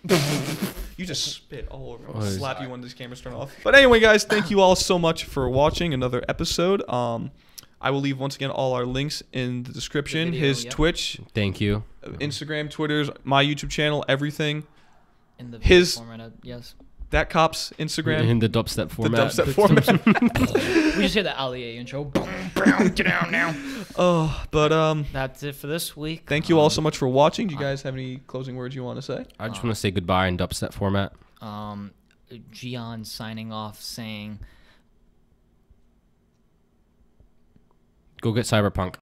You just spit all over. I'll slap you when these cameras turn off. But anyway, guys, thank you all so much for watching another episode. I will leave once again all our links in the description. His Twitch. Thank you. Instagram, Twitter's, my YouTube channel, everything. In the video format, yes. that cop's Instagram. In the dubstep The format. dubstep format. We just hear the Ali intro. Get down now. Oh, but That's it for this week. thank you all so much for watching. Do you guys have any closing words you want to say? I just want to say goodbye in dubstep format. Gian signing off saying, Go get Cyberpunk.